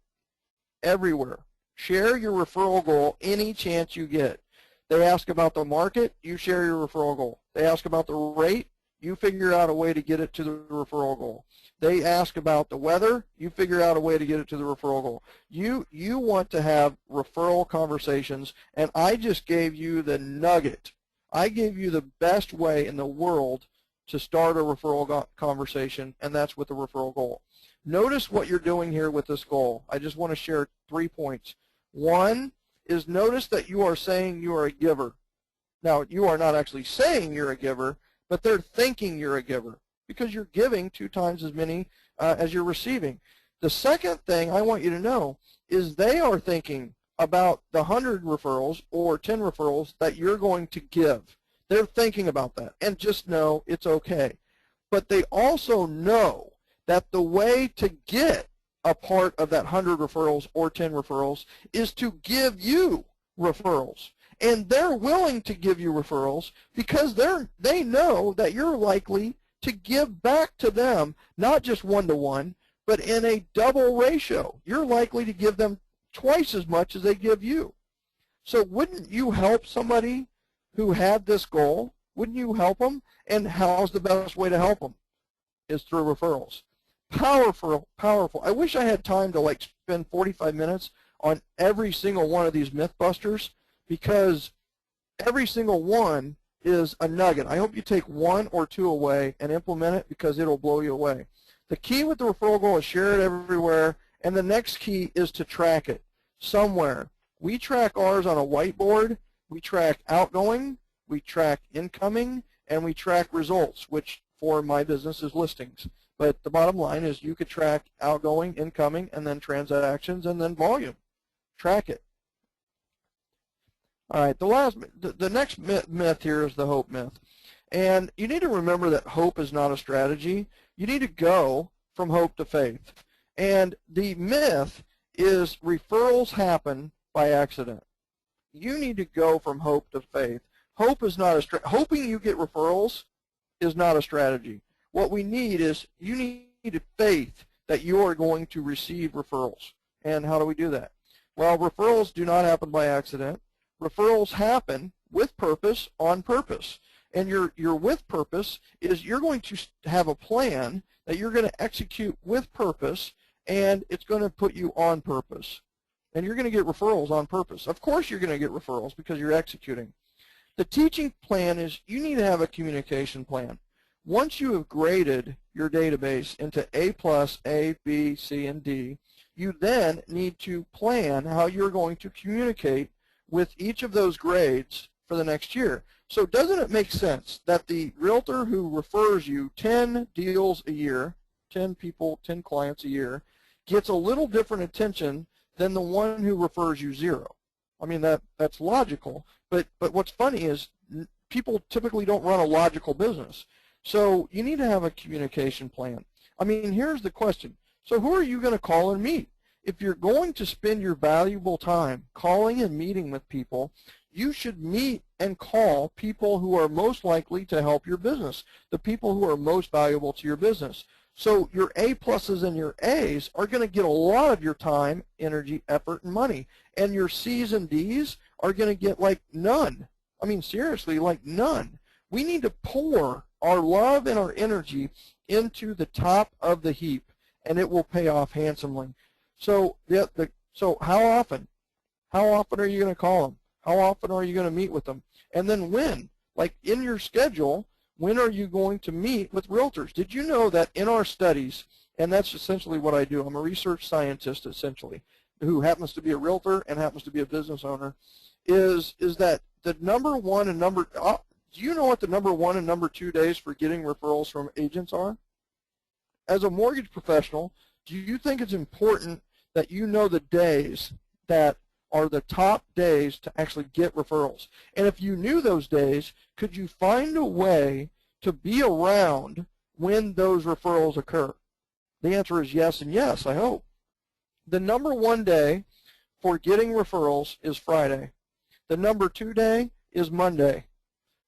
everywhere. Share your referral goal any chance you get. They ask about the market, you share your referral goal. They ask about the rate, you figure out a way to get it to the referral goal. They ask about the weather, you figure out a way to get it to the referral goal. You want to have referral conversations, and I just gave you the nugget. I gave you the best way in the world to start a referral conversation, and that's with a referral goal. Notice what you're doing here with this goal. I just want to share 3 points. One is notice that you are saying you are a giver. Now, you are not actually saying you're a giver, but they're thinking you're a giver because you're giving 2 times as many as you're receiving. The second thing I want you to know is they are thinking about the 100 referrals or 10 referrals that you're going to give. They're thinking about that, and just know it's okay. But they also know that the way to get a part of that 100 referrals or 10 referrals is to give you referrals. And they're willing to give you referrals because they know that you're likely to give back to them, not just 1-to-1, but in a double ratio. You're likely to give them twice as much as they give you. So wouldn't you help somebody who had this goal? Wouldn't you help them? And how's the best way to help them? Is through referrals. Powerful, powerful. I wish I had time to like spend 45 minutes on every single one of these Mythbusters, because every single one is a nugget. I hope you take one or two away and implement it, because it'll blow you away. The key with the referral goal is share it everywhere, and the next key is to track it somewhere. We track ours on a whiteboard. We track outgoing, we track incoming, and we track results, which for my business is listings. But the bottom line is you could track outgoing, incoming, and then transactions, and then volume. Track it. All right, the next myth here is the hope myth. And you need to remember that hope is not a strategy. You need to go from hope to faith. And the myth is referrals happen by accident. You need to go from hope to faith. Hope is not a hoping you get referrals is not a strategy. What we need is you need faith that you are going to receive referrals. And how do we do that? Well, referrals do not happen by accident. Referrals happen with purpose, on purpose. And your with purpose is you're going to have a plan that you're going to execute with purpose, and it's going to put you on purpose. And you're going to get referrals on purpose. Of course you're going to get referrals because you're executing. The teaching plan is you need to have a communication plan. Once you have graded your database into A+, A, B, C, and D, you then need to plan how you're going to communicate with each of those grades for the next year. So doesn't it make sense that the realtor who refers you 10 deals a year, 10 people, 10 clients a year, gets a little different attention than the one who refers you 0? I mean, that's logical, but what's funny is people typically don't run a logical business. So you need to have a communication plan. I mean, here's the question. So who are you going to call and meet? If you're going to spend your valuable time calling and meeting with people, you should meet and call people who are most likely to help your business, the people who are most valuable to your business. So your A+s and your A's are going to get a lot of your time, energy, effort, and money. And your C's and D's are going to get like none. I mean, seriously, like none. We need to pour our love and our energy into the top of the heap, and it will pay off handsomely. So, so how often? How often are you going to call them? How often are you going to meet with them? And then when? Like in your schedule, when are you going to meet with realtors? Did you know that in our studies, and that's essentially what I do, I'm a research scientist essentially, who happens to be a realtor and happens to be a business owner, is that the number one and do you know what the number 1 and number 2 days for getting referrals from agents are? As a mortgage professional, do you think it's important that you know the days that are the top days to actually get referrals? And if you knew those days, could you find a way to be around when those referrals occur? The answer is yes and yes, I hope. The number 1 day for getting referrals is Friday. The number 2 day is Monday.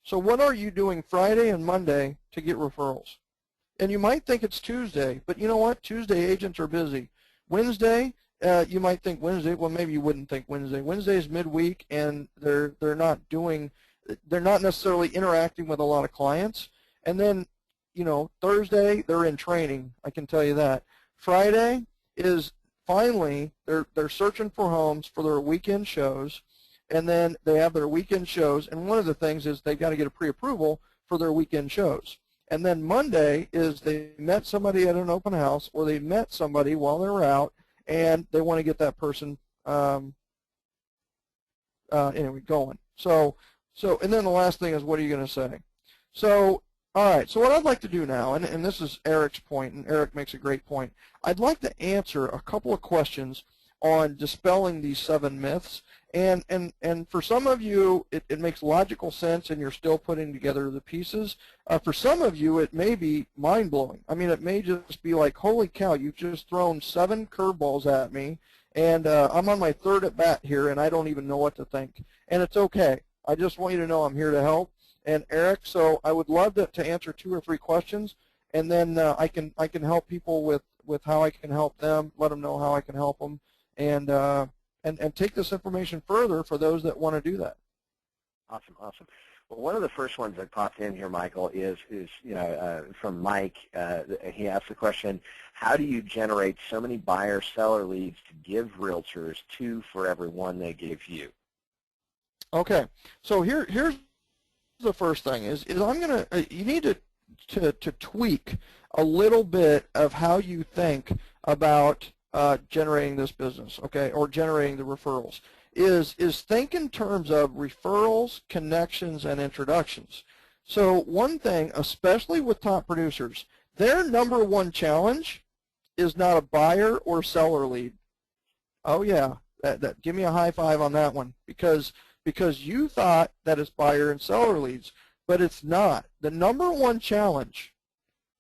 So what are you doing Friday and Monday to get referrals? And you might think it's Tuesday, but you know what? Tuesday agents are busy. Wednesday, you might think Wednesday. Well, maybe you wouldn't think Wednesday. Wednesday is midweek, and they're not necessarily interacting with a lot of clients. And then, you know, Thursday they're in training. I can tell you that. Friday is finally they're searching for homes for their weekend shows, and then they have their weekend shows. And one of the things is they've got to get a pre-approval for their weekend shows. And then Monday is they met somebody at an open house, or they met somebody while they were out, and they want to get that person anyway going. So and then the last thing is, what are you going to say? So all right, so what I'd like to do now, and this is Eric's point, and Eric makes a great point. I'd like to answer a couple of questions on dispelling these 7 myths. And for some of you, it makes logical sense, and you're still putting together the pieces. For some of you, it may be mind-blowing. I mean, it may just be like, holy cow, you've just thrown 7 curveballs at me, and I'm on my 3rd at bat here, and I don't even know what to think. And it's okay. I just want you to know I'm here to help. And Eric, so I would love to answer 2 or 3 questions, and then I can help people with how I can help them, let them know how I can help them, and take this information further for those that want to do that. Awesome, awesome. Well, one of the first ones that popped in here, Michael, is from Mike. He asked the question, how do you generate so many buyer-seller leads to give realtors 2 for every 1 they give you? Okay, so here's the first thing is I'm gonna you need to tweak a little bit of how you think about generating this business, okay, or generating the referrals. Is think in terms of referrals, connections, and introductions. So one thing, especially with top producers, their #1 challenge is not a buyer or seller lead. Oh yeah, give me a high five on that one, because you thought that it's buyer and seller leads, but it's not. The #1 challenge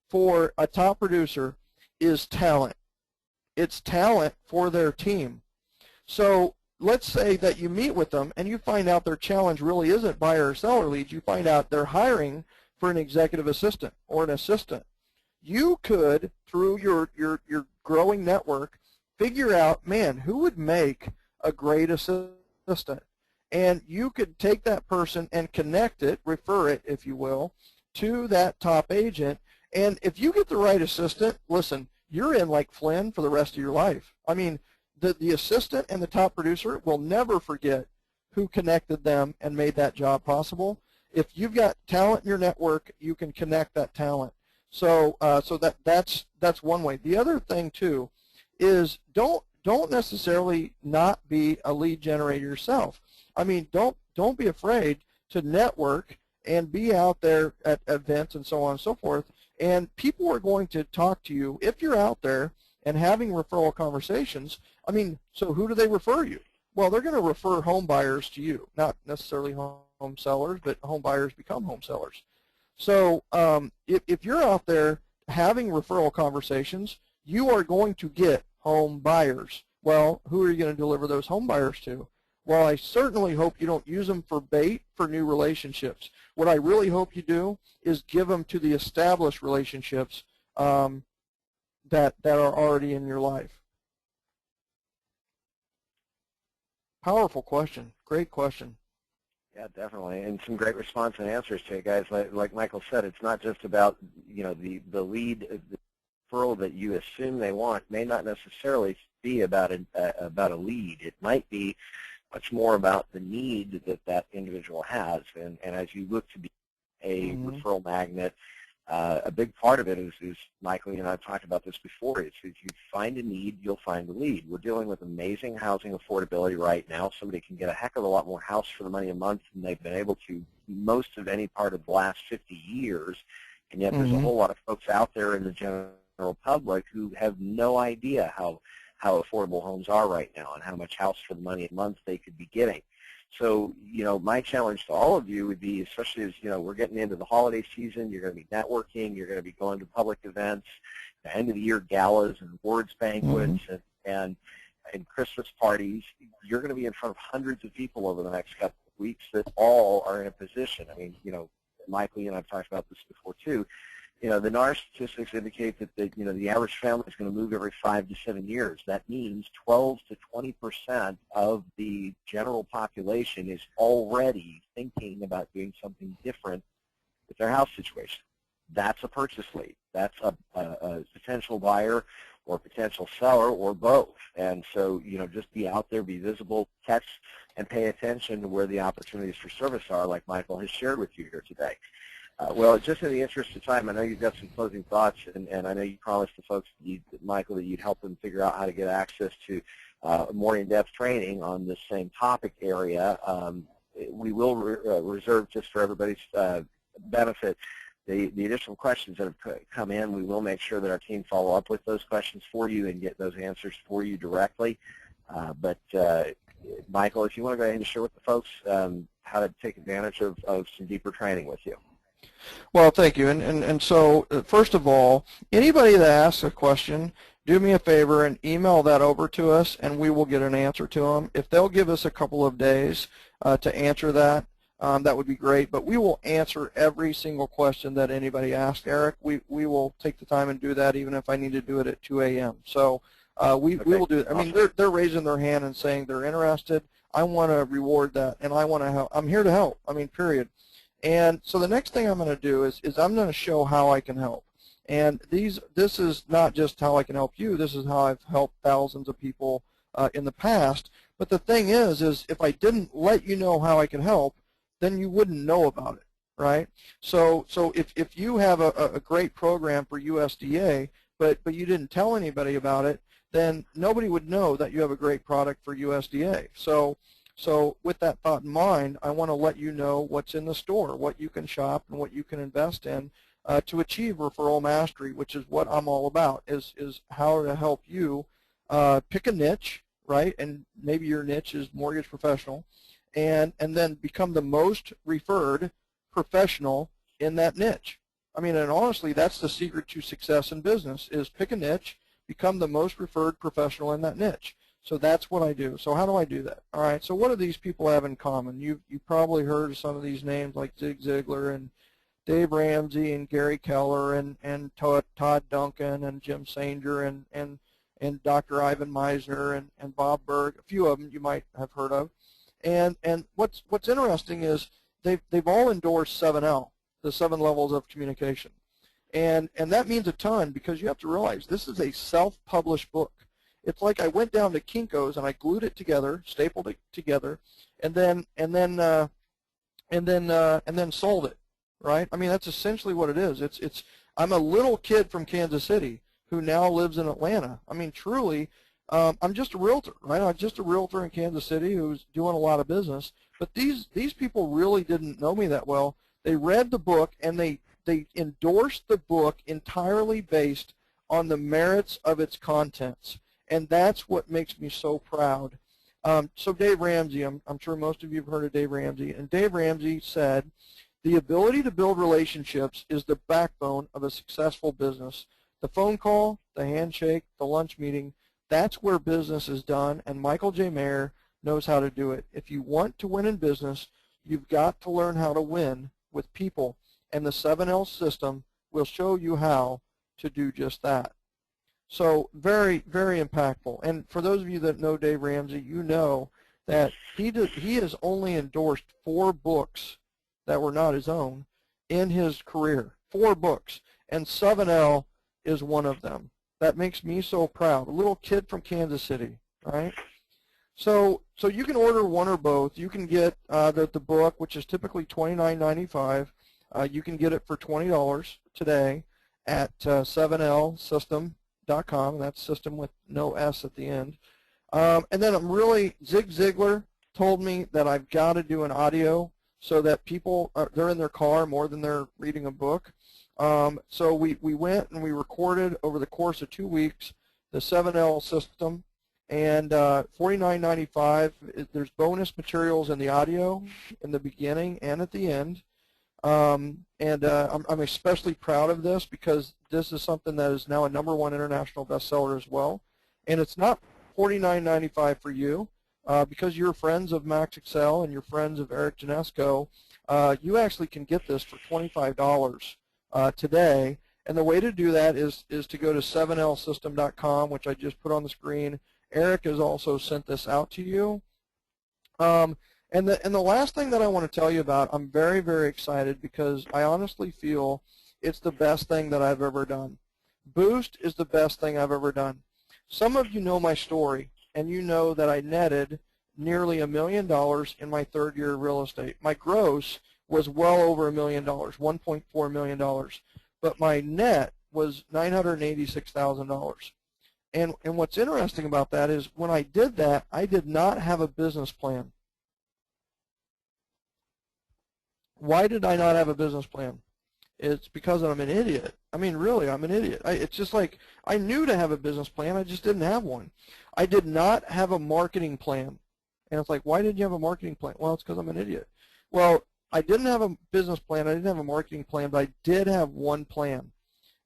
for a top producer is talent. It's talent for their team. So let's say that you meet with them and you find out their challenge really isn't buyer or seller leads. You find out they're hiring for an executive assistant or an assistant. You could, through your growing network, figure out, man, who would make a great assistant? And you could take that person and connect it, refer it, if you will, to that top agent. And if you get the right assistant, listen, you're in like Flynn for the rest of your life. I mean, the assistant and the top producer will never forget who connected them and made that job possible. If you've got talent in your network, you can connect that talent. So that's one way. The other thing too is don't necessarily not be a lead generator yourself. I mean, don't be afraid to network and be out there at events and so on and so forth. And people are going to talk to you if you're out there and having referral conversations. I mean, so who do they refer you? Well, they're going to refer home buyers to you, not necessarily home sellers, but home buyers become home sellers. So if you're out there having referral conversations, you are going to get home buyers. Well, who are you going to deliver those home buyers to? Well, I certainly hope you don't use them for bait for new relationships. What I really hope you do is give them to the established relationships that are already in your life. Powerful question. Great question. Yeah, definitely, and some great response and answers to it, guys. Like Michael said, it's not just about the lead, the referral that you assume they want may not necessarily be about a lead. It might be much more about the need that individual has, and as you look to be a referral magnet, a big part of it is Michael, and I've talked about this before, is if you find a need, you'll find a lead. We're dealing with amazing housing affordability right now. Somebody can get a heck of a lot more house for the money a month than they've been able to most of any part of the last 50 years, and yet there's a whole lot of folks out there in the general public who have no idea how affordable homes are right now and how much house for the money a month they could be getting. So, my challenge to all of you would be, especially as, we're getting into the holiday season, you're going to be networking, you're going to be going to public events, the end of the year galas and awards banquets and Christmas parties. You're going to be in front of hundreds of people over the next couple of weeks that all are in a position. I mean, Michael and I've talked about this before too. The NAR statistics indicate that the average family is going to move every 5 to 7 years. That means 12 to 20% of the general population is already thinking about doing something different with their house situation. That's a purchase lead. That's a potential buyer or potential seller or both. And so, just be out there, be visible, catch and pay attention to where the opportunities for service are, like Michael has shared with you here today. Well, just in the interest of time, I know you've got some closing thoughts, and I know you promised the folks, Michael, that you'd help them figure out how to get access to more in-depth training on this same topic area. We will reserve, just for everybody's benefit, the additional questions that have come in. We will make sure that our team follow up with those questions for you and get those answers for you directly. But Michael, if you want to go ahead and share with the folks how to take advantage of some deeper training with you. Well, thank you. And so, first of all, anybody that asks a question, do me a favor and email that over to us, and we will get an answer to them. If they'll give us a couple of days to answer that, that would be great. But we will answer every single question that anybody asks, Eric. We will take the time and do that, even if I need to do it at 2 a.m. So we will do it. I mean, they're raising their hand and saying they're interested. I want to reward that, and I want to help. I'm here to help. I mean, period. And so the next thing I'm going to do is I'm going to show how I can help. And this is not just how I can help you. This is how I've helped thousands of people in the past. But the thing is if I didn't let you know how I can help, then you wouldn't know about it, right? So if you have a great program for USDA, but you didn't tell anybody about it, then nobody would know that you have a great product for USDA. So with that thought in mind, I want to let you know what's in the store, what you can shop, and what you can invest in to achieve referral mastery, which is what I'm all about, is how to help you pick a niche, right? And maybe your niche is mortgage professional, and then become the most referred professional in that niche. I mean, and honestly, that's the secret to success in business, is pick a niche, become the most referred professional in that niche. So that's what I do. So how do I do that? All right, so what do these people have in common? You've probably heard of some of these names like Zig Ziglar and Dave Ramsey and Gary Keller and Todd Duncan and Jim Sanger and Dr. Ivan Meisner and Bob Berg. A few of them you might have heard of. And what's interesting is they've all endorsed 7L, the 7 levels of communication. And that means a ton, because you have to realize this is a self-published book. It's like I went down to Kinko's and I glued it together, stapled it together, and then sold it, right? I mean, that's essentially what it is. I'm a little kid from Kansas City who now lives in Atlanta. I mean, truly, I'm just a realtor, right? I'm just a realtor in Kansas City who's doing a lot of business. But these people really didn't know me that well. They read the book and they endorsed the book entirely based on the merits of its contents. And that's what makes me so proud. So Dave Ramsey, I'm sure most of you have heard of Dave Ramsey, and Dave Ramsey said, the ability to build relationships is the backbone of a successful business. The phone call, the handshake, the lunch meeting, that's where business is done, and Michael J. Maher knows how to do it. If you want to win in business, you've got to learn how to win with people, and the 7L system will show you how to do just that. So very, very impactful. And for those of you that know Dave Ramsey, you know that he has only endorsed 4 books that were not his own in his career. 4 books. And 7L is one of them. That makes me so proud. A little kid from Kansas City, right? So you can order one or both. You can get the book, which is typically $29.95. You can get it for $20 today at 7lsystem.com. That's system with no S at the end. And then Zig Ziglar told me that I've got to do an audio so that people, they're in their car more than they're reading a book. So we went and we recorded over the course of 2 weeks the 7L system, and $49.95. There's bonus materials in the audio in the beginning and at the end. I'm especially proud of this because this is something that is now a #1 international bestseller as well. And it's not $49.95 for you because you're friends of Max Excel and you're friends of Eric Janesco. You actually can get this for $25 today. And the way to do that is to go to 7lsystem.com, which I just put on the screen. Eric has also sent this out to you. And the last thing that I want to tell you about, I'm very, very excited because I honestly feel it's the best thing that I've ever done. Boost is the best thing I've ever done. Some of you know my story, and you know that I netted nearly $1 million in my 3rd year of real estate. My gross was well over $1 million, $1.4 million, but my net was $986,000. And what's interesting about that is when I did that, I did not have a business plan. Why did I not have a business plan? It's because I'm an idiot. I mean, really, I'm an idiot. It's just like I knew to have a business plan. I just didn't have one. I did not have a marketing plan. And it's like, why didn't you have a marketing plan? Well, it's because I'm an idiot. Well, I didn't have a business plan. I didn't have a marketing plan, but I did have one plan.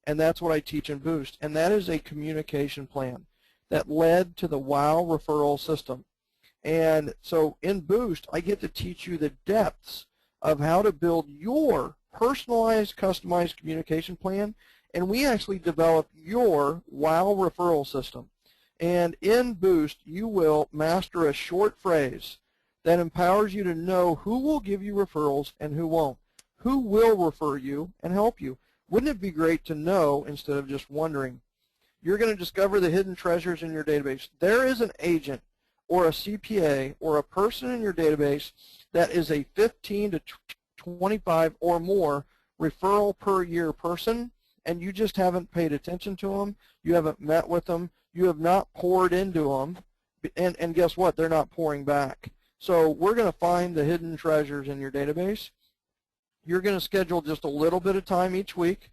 And that's what I teach in Boost. And that is a communication plan that led to the WOW referral system. And so in Boost, I get to teach you the depths of how to build your personalized, customized communication plan, and we actually develop your WOW referral system. And in Boost, you will master a short phrase that empowers you to know who will give you referrals and who won't. who will refer you and help you. Wouldn't it be great to know instead of just wondering? You're going to discover the hidden treasures in your database. There is an agent or a CPA or a person in your database that is a 15 to 25 or more referral per year person, and you just haven't paid attention to them. You haven't met with them. You have not poured into them, and guess what? They're not pouring back. So we're going to find the hidden treasures in your database. You're going to schedule just a little bit of time each week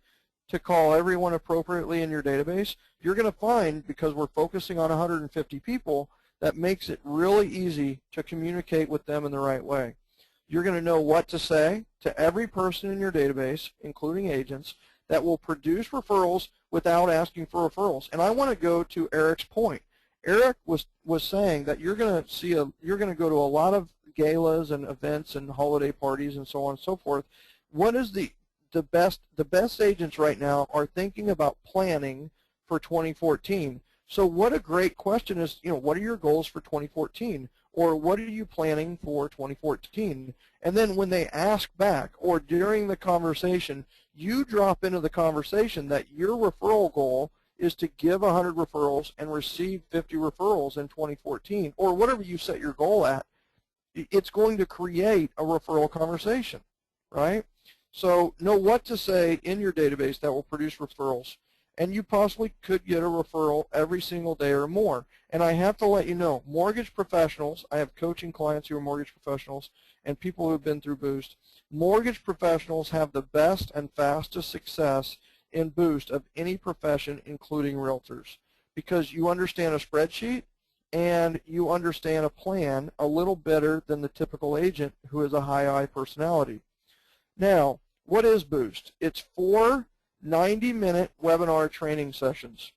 to call everyone appropriately in your database. You're going to find, because we're focusing on 150 people, that makes it really easy to communicate with them in the right way. You're going to know what to say to every person in your database, including agents, that will produce referrals without asking for referrals. And I want to go to Eric's point. Eric was saying that you're going to go to a lot of galas and events and holiday parties and so on and so forth. What is the best agents right now are thinking about planning for 2014. So what a great question is, what are your goals for 2014? Or what are you planning for 2014? And then when they ask back or during the conversation, you drop into the conversation that your referral goal is to give 100 referrals and receive 50 referrals in 2014, or whatever you set your goal at. It's going to create a referral conversation, right? So know what to say in your database that will produce referrals. And you possibly could get a referral every single day or more. And I have to let you know, mortgage professionals, I have coaching clients who are mortgage professionals and people who have been through Boost. Mortgage professionals have the best and fastest success in Boost of any profession, including realtors, because you understand a spreadsheet and you understand a plan a little better than the typical agent who is a high I personality. Now, what is Boost? It's 4 90-minute webinar training sessions.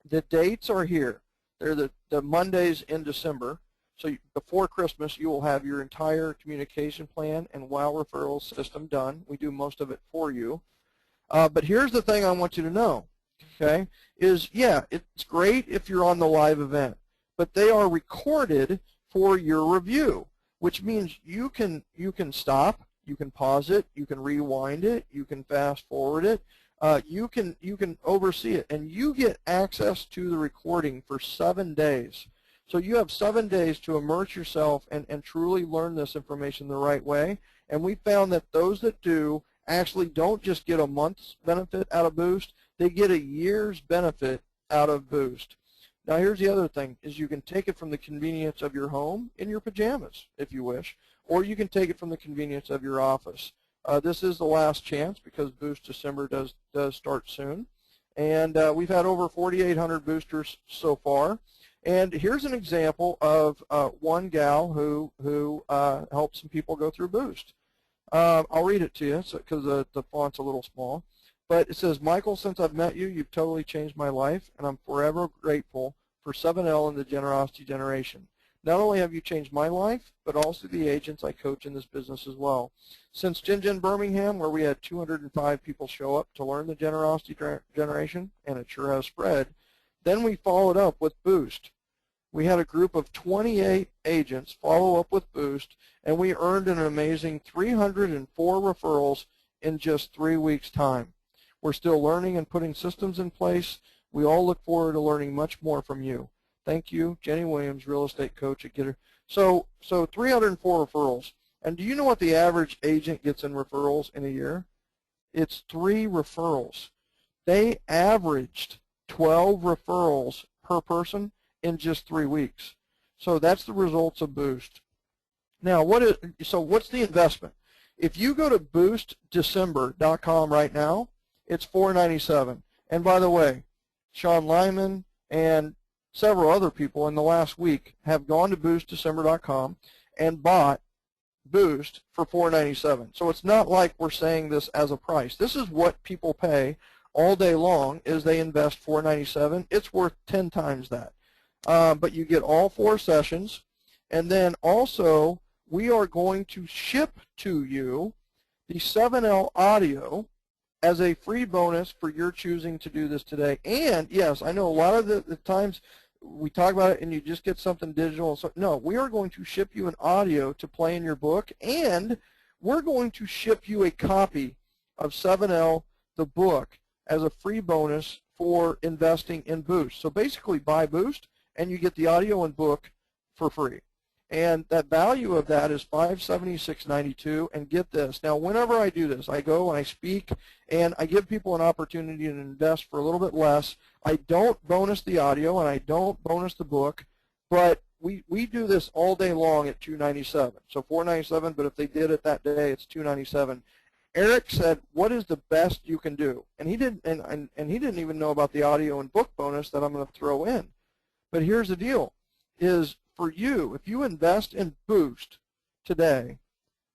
The dates are here. They're the Mondays in December. So before Christmas, you will have your entire communication plan and WOW referral system done. We do most of it for you. But here's the thing I want you to know, okay, is, yeah, it's great if you're on the live event, but they are recorded for your review, which means you can stop, you can pause it, you can rewind it, you can fast forward it, you can oversee it, and you get access to the recording for 7 days. So you have 7 days to immerse yourself and truly learn this information the right way. And we found that those that do actually don't just get a month's benefit out of Boost, they get a year's benefit out of Boost. Now here's the other thing, is you can take it from the convenience of your home in your pajamas, if you wish, or you can take it from the convenience of your office. This is the last chance because Boost December does start soon. And we've had over 4,800 boosters so far. And here's an example of one gal who helped some people go through Boost. I'll read it to you because the font's a little small. But it says, Michael, since I've met you, you've totally changed my life, and I'm forever grateful for 7L and the generosity generation. Not only have you changed my life, but also the agents I coach in this business as well. Since Gen Birmingham, where we had 205 people show up to learn the generosity generation, and it sure has spread, then we followed up with Boost. We had a group of 28 agents follow up with Boost, and we earned an amazing 304 referrals in just 3 weeks' time. We're still learning and putting systems in place. We all look forward to learning much more from you. Thank you, Jenny Williams, real estate coach at Keller. So 304 referrals. And do you know what the average agent gets in referrals in a year? It's 3 referrals. They averaged 12 referrals per person in just 3 weeks. So that's the results of Boost. Now, what's the investment? If you go to boostdecember.com right now, it's $497. And by the way, Sean Lyman and several other people in the last week have gone to boostdecember.com and bought Boost for $497. So it's not like we're saying this as a price. This is what people pay all day long is they invest $497. It's worth 10 times that. But you get all 4 sessions, and then also we are going to ship to you the 7L audio as a free bonus for your choosing to do this today. And yes, I know a lot of the times we talk about it and you just get something digital. So no, we are going to ship you an audio to play in your book, and we're going to ship you a copy of 7L, the book, as a free bonus for investing in Boost. So basically buy Boost and you get the audio and book for free. And that value of that is $576.92. And get this, now whenever I do this, I go and I speak and I give people an opportunity to invest for a little bit less. I don't bonus the audio and I don't bonus the book, but we do this all day long at $297. So $497, but if they did it that day, it's $297. Eric said, what is the best you can do? And he didn't, and he didn't even know about the audio and book bonus that I'm going to throw in. But here's the deal, is for you, if you invest in Boost today,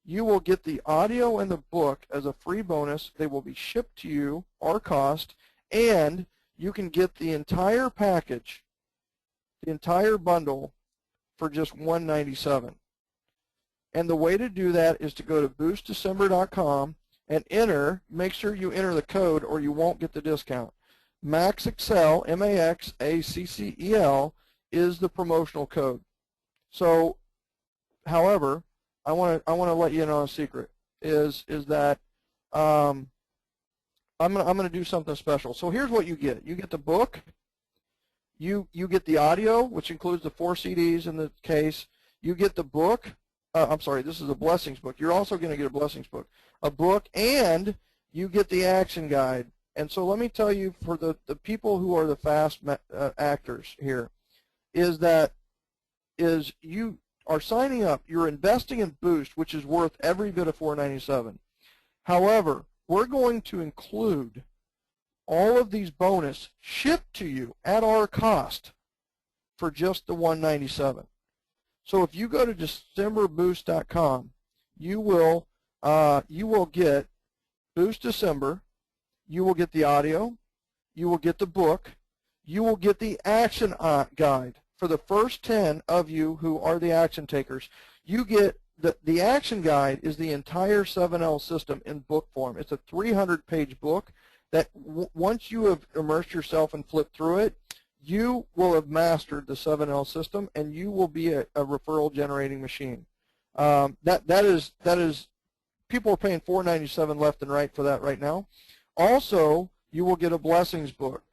you will get the audio and the book as a free bonus. They will be shipped to you, our cost, and you can get the entire package, the entire bundle, for just $197. And the way to do that is to go to boostdecember.com and enter, make sure you enter the code or you won't get the discount. MaxXL, M-A-X-A-C-C-E-L, is the promotional code. So, however, I want to let you know a secret is that I'm gonna do something special. So here's what you get. You get the book. You get the audio, which includes the 4 CDs in the case. You get the book. I'm sorry, this is a blessings book. You're also going to get a blessings book, a book, and you get the action guide. And so let me tell you, for the people who are the fast actors here, is you are signing up. You're investing in Boost, which is worth every bit of $497. However, we're going to include all of these bonus shipped to you at our cost for just the $197. So if you go to DecemberBoost.com, you will get Boost December, you will get the audio, you will get the book, you will get the action guide for the first 10 of you who are the action takers. You get the action guide is the entire 7L system in book form. It's a 300-page book that once you have immersed yourself and flipped through it, you will have mastered the 7L system, and you will be a referral generating machine. That is people are paying $497 left and right for that right now. Also, you will get a blessings book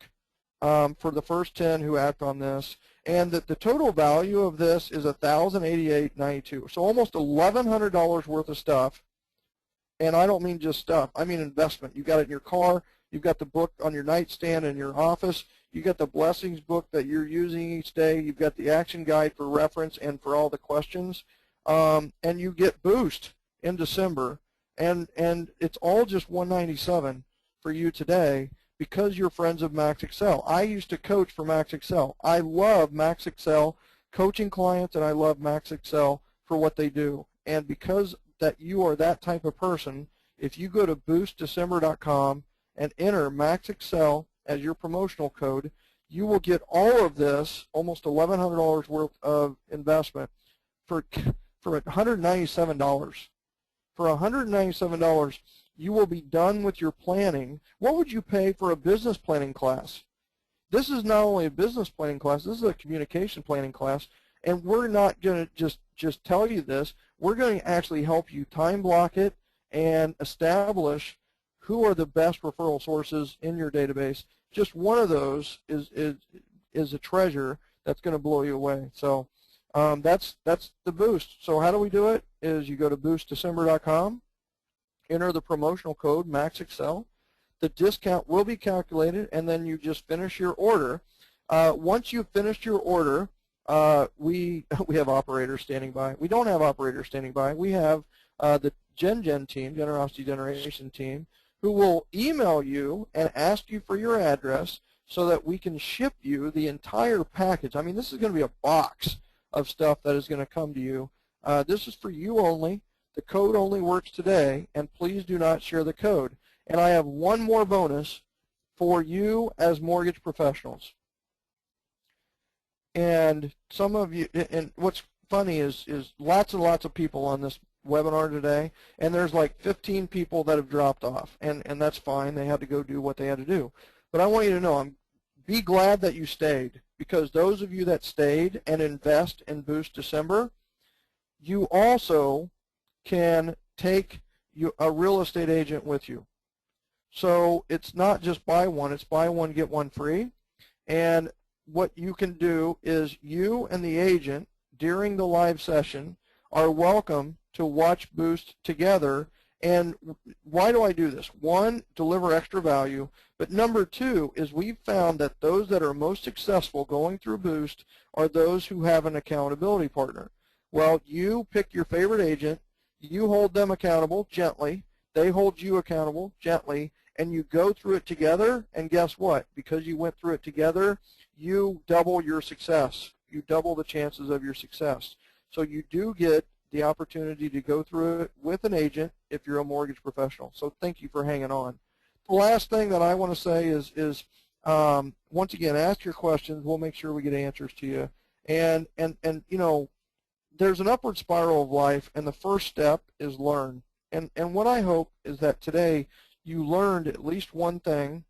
for the first 10 who act on this, and that the total value of this is $1,088.92. So almost $1,100 worth of stuff. And I don't mean just stuff. I mean investment. You got it in your car. You've got the book on your nightstand in your office. You got the blessings book that you're using each day. You've got the action guide for reference and for all the questions. And you get Boost in December. And it's all just $197 for you today because you're friends of MaxXL. I used to coach for MaxXL. I love MaxXL coaching clients, and I love MaxXL for what they do. And because that you are that type of person, if you go to boostdecember.com and enter MaxXL as your promotional code, you will get all of this, almost $1,100 worth of investment for $197. For $197, you will be done with your planning. What would you pay for a business planning class? This is not only a business planning class, this is a communication planning class, and we're not going to just tell you this. We're going to actually help you time block it and establish who are the best referral sources in your database. Just one of those is a treasure that's going to blow you away. So that's the Boost. So how do we do it? Is you go to boostdecember.com, enter the promotional code MaxXL. The discount will be calculated, and then you just finish your order. Once you've finished your order, we have operators standing by. We don't have operators standing by. We have the Gen team, Generosity Generation team, who will email you and ask you for your address so that we can ship you the entire package. I mean, this is going to be a box of stuff that is going to come to you. This is for you only. The code only works today, and please do not share the code. And I have one more bonus for you as mortgage professionals. And some of you, and what's funny is lots and lots of people on this webinar today, and there's like 15 people that have dropped off, and that's fine. They had to go do what they had to do. But I want you to know, be glad that you stayed, because those of you that stayed and invest in Boost December, you also can take a real estate agent with you. So it's not just buy one, it's buy one, get one free. And what you can do is you and the agent during the live session are welcome to watch Boost together. And why do I do this? One, deliver extra value, but number two is we've found that those that are most successful going through Boost are those who have an accountability partner. Well, you pick your favorite agent, you hold them accountable gently, they hold you accountable gently, and you go through it together, and guess what? Because you went through it together, you double your success. You double the chances of your success. So you do get the opportunity to go through it with an agent if you're a mortgage professional. So thank you for hanging on. The last thing that I want to say is once again, ask your questions. We'll make sure we get answers to you. And you know, there's an upward spiral of life, and the first step is learn. And what I hope is that today you learned at least one thing,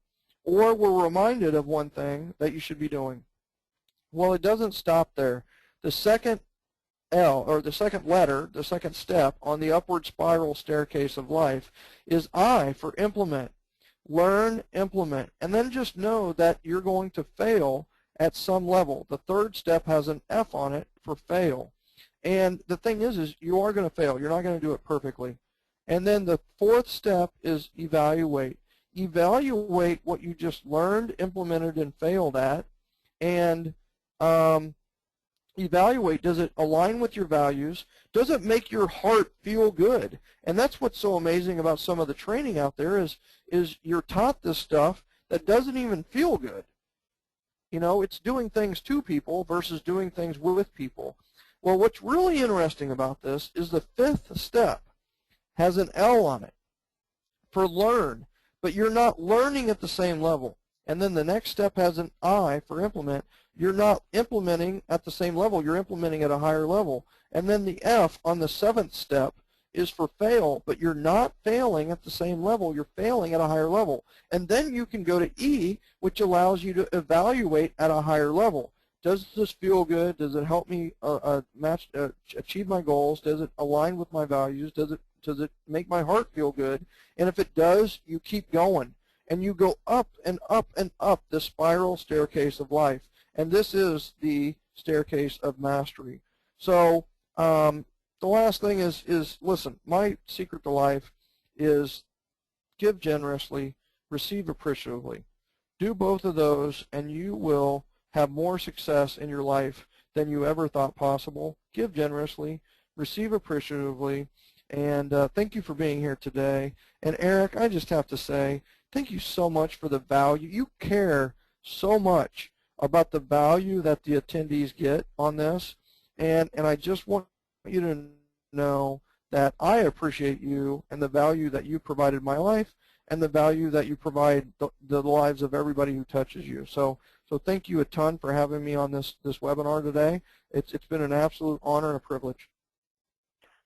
or were reminded of one thing that you should be doing. Well, it doesn't stop there. The second L, or the second letter, the second step on the upward spiral staircase of life is I for implement. Learn, implement, and then just know that you're going to fail at some level. The third step has an F on it for fail. And the thing is you are going to fail. You're not going to do it perfectly. And then the fourth step is evaluate. Evaluate what you just learned, implemented, and failed at, and evaluate, does it align with your values? Does it make your heart feel good? And that's what's so amazing about some of the training out there is you're taught this stuff that doesn't even feel good. You know, it's doing things to people versus doing things with people. Well, what's really interesting about this is the fifth step has an L on it for learn, but you're not learning at the same level. And then the next step has an I for implement. You're not implementing at the same level. You're implementing at a higher level. And then the F on the seventh step is for fail, but you're not failing at the same level. You're failing at a higher level. And then you can go to E, which allows you to evaluate at a higher level. Does this feel good? Does it help me achieve my goals? Does it align with my values? Does it make my heart feel good? And if it does, you keep going. And you go up and up and up the spiral staircase of life. And this is the staircase of mastery. So the last thing is listen, my secret to life is give generously, receive appreciatively. Do both of those, and you will have more success in your life than you ever thought possible. Give generously, receive appreciatively, and thank you for being here today. And Eric, I just have to say, thank you so much for the value. You care so much about the value that the attendees get on this, and I just want you to know that I appreciate you and the value that you provided my life and the value that you provide the lives of everybody who touches you. So thank you a ton for having me on this webinar today. It's been an absolute honor and a privilege.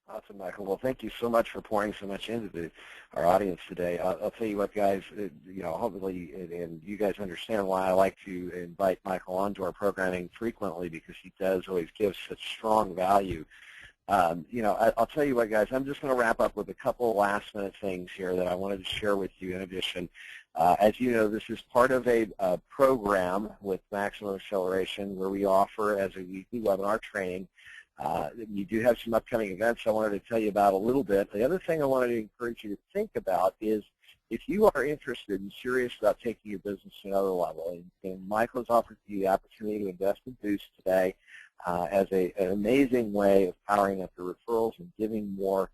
Awesome, Michael. Well, thank you so much for pouring so much into our audience today. I'll tell you what, guys, you know, hopefully, and you guys understand why I like to invite Michael onto our programming frequently, because he does always give such strong value. You know, I'll tell you what, guys, I'm just going to wrap up with a couple last-minute things here that I wanted to share with you in addition. As you know, this is part of a program with Maximum Acceleration where we offer as a weekly webinar training. You do have some upcoming events I wanted to tell you about a little bit. The other thing I wanted to encourage you to think about is if you are interested and serious about taking your business to another level, and Michael's offered you the opportunity to invest in Boost today as an amazing way of powering up your referrals and giving more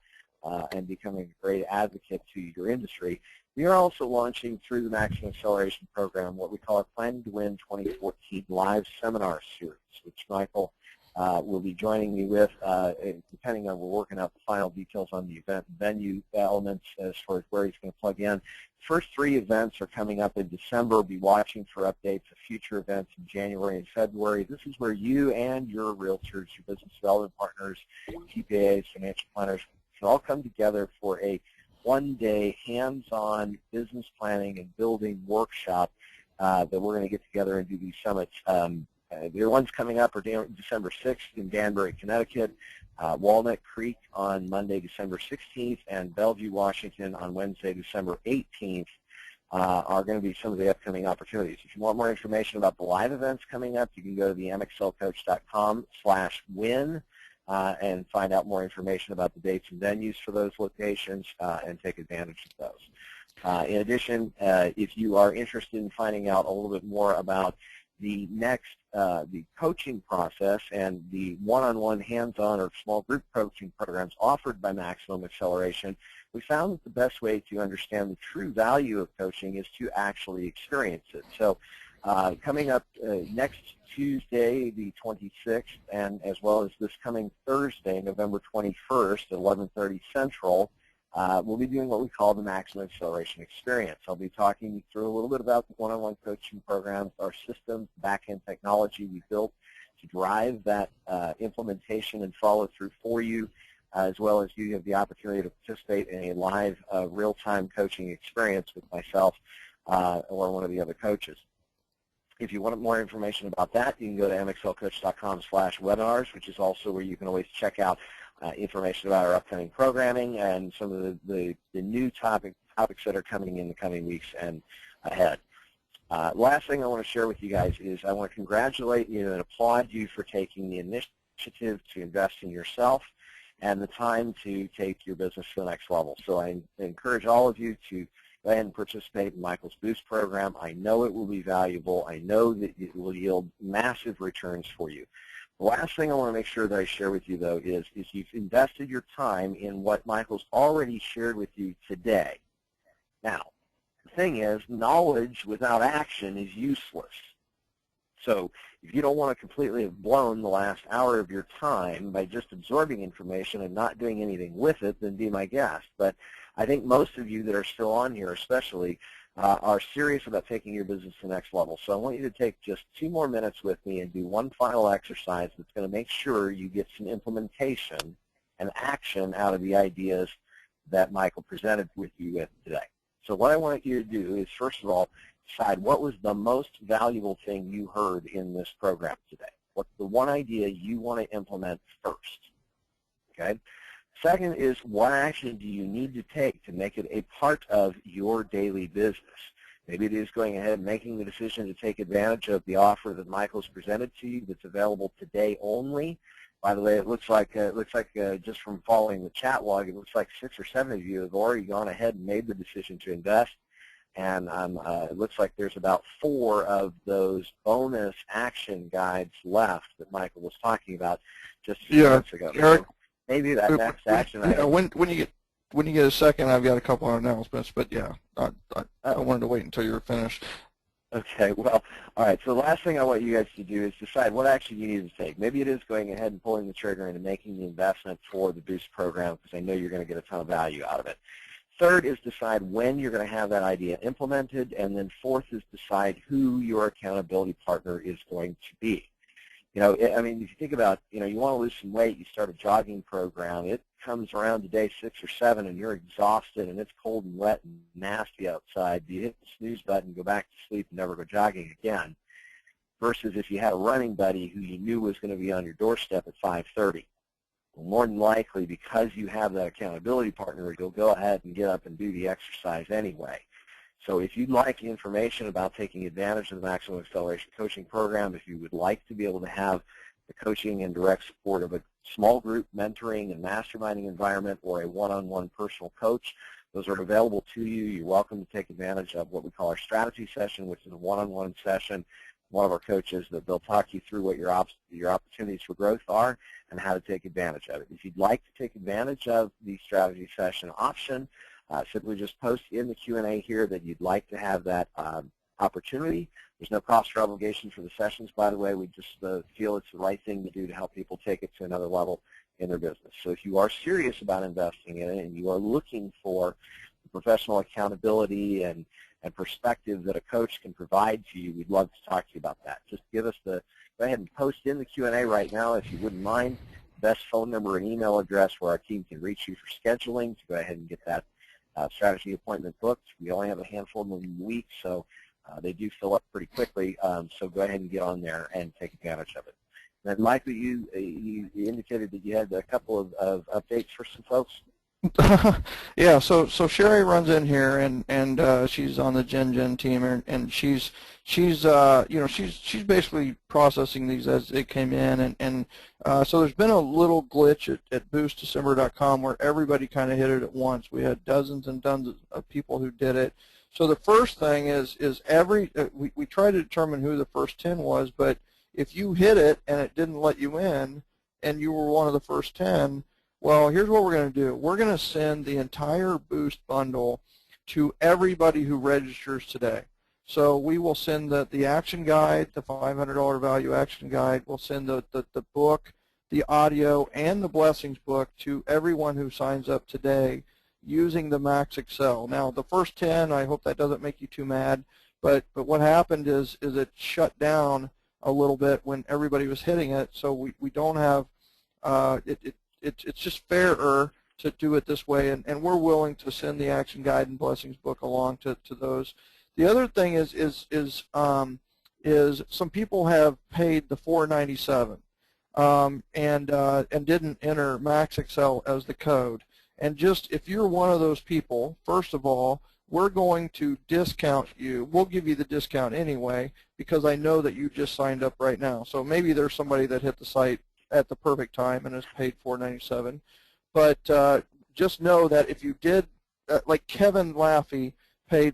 and becoming a great advocate to your industry. We are also launching through the Maximum Acceleration Program what we call our Planning to Win 2014 Live Seminar Series, which Michael will be joining me with, depending on, we're working out the final details on the event venue elements as far as where he's going to plug in. The first 3 events are coming up in December. Be watching for updates of future events in January and February. This is where you and your realtors, your business development partners, TPAs, financial planners can all come together for a one-day hands-on business planning and building workshop that we're going to get together and do these summits. The ones coming up are December 6th in Danbury, Connecticut. Walnut Creek on Monday, December 16th, and Bellevue, Washington on Wednesday, December 18th are going to be some of the upcoming opportunities. If you want more information about the live events coming up, you can go to the mxlcoach.com/win and find out more information about the dates and venues for those locations and take advantage of those. In addition, if you are interested in finding out a little bit more about the coaching process and the one-on-one hands-on or small group coaching programs offered by Maximum Acceleration, we found that the best way to understand the true value of coaching is to actually experience it. So coming up next Tuesday, the 26th, and as well as this coming Thursday, November 21st at 11:30 Central, we'll be doing what we call the Maximum Acceleration Experience. I'll be talking through a little bit about the one-on-one coaching programs, our systems, back-end technology we built to drive that implementation and follow-through for you, as well as you have the opportunity to participate in a live real-time coaching experience with myself or one of the other coaches. If you want more information about that, you can go to mxlcoach.com/webinars, which is also where you can always check out information about our upcoming programming and some of the new topics that are coming in the coming weeks and ahead. Last thing I want to share with you guys is I want to congratulate you and applaud you for taking the initiative to invest in yourself and the time to take your business to the next level. So I encourage all of you to go ahead and participate in Michael's Boost program. I know it will be valuable. I know that it will yield massive returns for you. The last thing I want to make sure that I share with you, though, is you've invested your time in what Michael's already shared with you today. Now, the thing is, knowledge without action is useless. So if you don't want to completely have blown the last hour of your time by just absorbing information and not doing anything with it, then be my guest. But I think most of you that are still on here especially are serious about taking your business to the next level. So I want you to take just 2 more minutes with me and do one final exercise that's going to make sure you get some implementation and action out of the ideas that Michael presented with you with today. So what I want you to do is, first of all, decide what was the most valuable thing you heard in this program today. What's the one idea you want to implement first? Okay. Second is, what action do you need to take to make it a part of your daily business? Maybe it is going ahead and making the decision to take advantage of the offer that Michael's presented to you that's available today only. By the way, it looks like just from following the chat log, it looks like 6 or 7 of you have already gone ahead and made the decision to invest. And it looks like there's about 4 of those bonus action guides left that Michael was talking about just a few minutes ago. Eric, so maybe that next action item. When you get a second, I've got a couple of announcements. But yeah, I wanted to wait until you were finished. Okay, well, all right, so the last thing I want you guys to do is decide what action you need to take. Maybe it is going ahead and pulling the trigger into making the investment for the Boost program, because I know you're going to get a ton of value out of it. Third is decide when you're going to have that idea implemented, and then fourth is decide who your accountability partner is going to be. You know, I mean, if you think about, you know, you want to lose some weight, you start a jogging program, it comes around to day 6 or 7 and you're exhausted and it's cold and wet and nasty outside. Do you hit the snooze button, go back to sleep, and never go jogging again? Versus if you had a running buddy who you knew was going to be on your doorstep at 5:30. Well, more than likely, because you have that accountability partner, you'll go ahead and get up and do the exercise anyway. So if you'd like information about taking advantage of the Maximum Acceleration Coaching Program, if you would like to be able to have the coaching and direct support of a small group mentoring and masterminding environment or a one-on-one personal coach, those are available to you. You're welcome to take advantage of what we call our strategy session, which is a one-on-one session. One of our coaches, that they'll talk you through what your opportunities for growth are and how to take advantage of it. If you'd like to take advantage of the strategy session option, simply just post in the Q&A here that you'd like to have that opportunity. There's no cost or obligation for the sessions, by the way. We just feel it's the right thing to do to help people take it to another level in their business. So if you are serious about investing in it and you are looking for professional accountability and perspective that a coach can provide to you, we'd love to talk to you about that. Just give us go ahead and post in the Q&A right now, if you wouldn't mind, best phone number and email address where our team can reach you for scheduling to go ahead and get that strategy appointment booked. We only have a handful of them a week, so they do fill up pretty quickly, so go ahead and get on there and take advantage of it. And Michael, you indicated that you had a couple of updates for some folks. Yeah, so Sherry runs in here and she's on the Gen team, and she's basically processing these as they came in, and so there's been a little glitch at boostdecember.com where everybody kind of hit it at once. We had dozens and dozens of people who did it. So the first thing is we try to determine who the first 10 was, but if you hit it and it didn't let you in and you were one of the first 10, well, here's what we're going to do. We're going to send the entire Boost bundle to everybody who registers today. So we will send the action guide, the $500 value action guide. We'll send the book, the audio, and the blessings book to everyone who signs up today using the Max Excel. Now, the first 10, I hope that doesn't make you too mad, but what happened is it shut down a little bit when everybody was hitting it, so we don't have it's just fairer to do it this way, and we're willing to send the action guide and blessings book along to those. The other thing is some people have paid the $497 and didn't enter Max Excel as the code. And just if you're one of those people, first of all, we're going to discount you. We'll give you the discount anyway because I know that you just signed up right now. So maybe there's somebody that hit the site at the perfect time and has paid $497. But just know that if you did, like Kevin Laffey paid,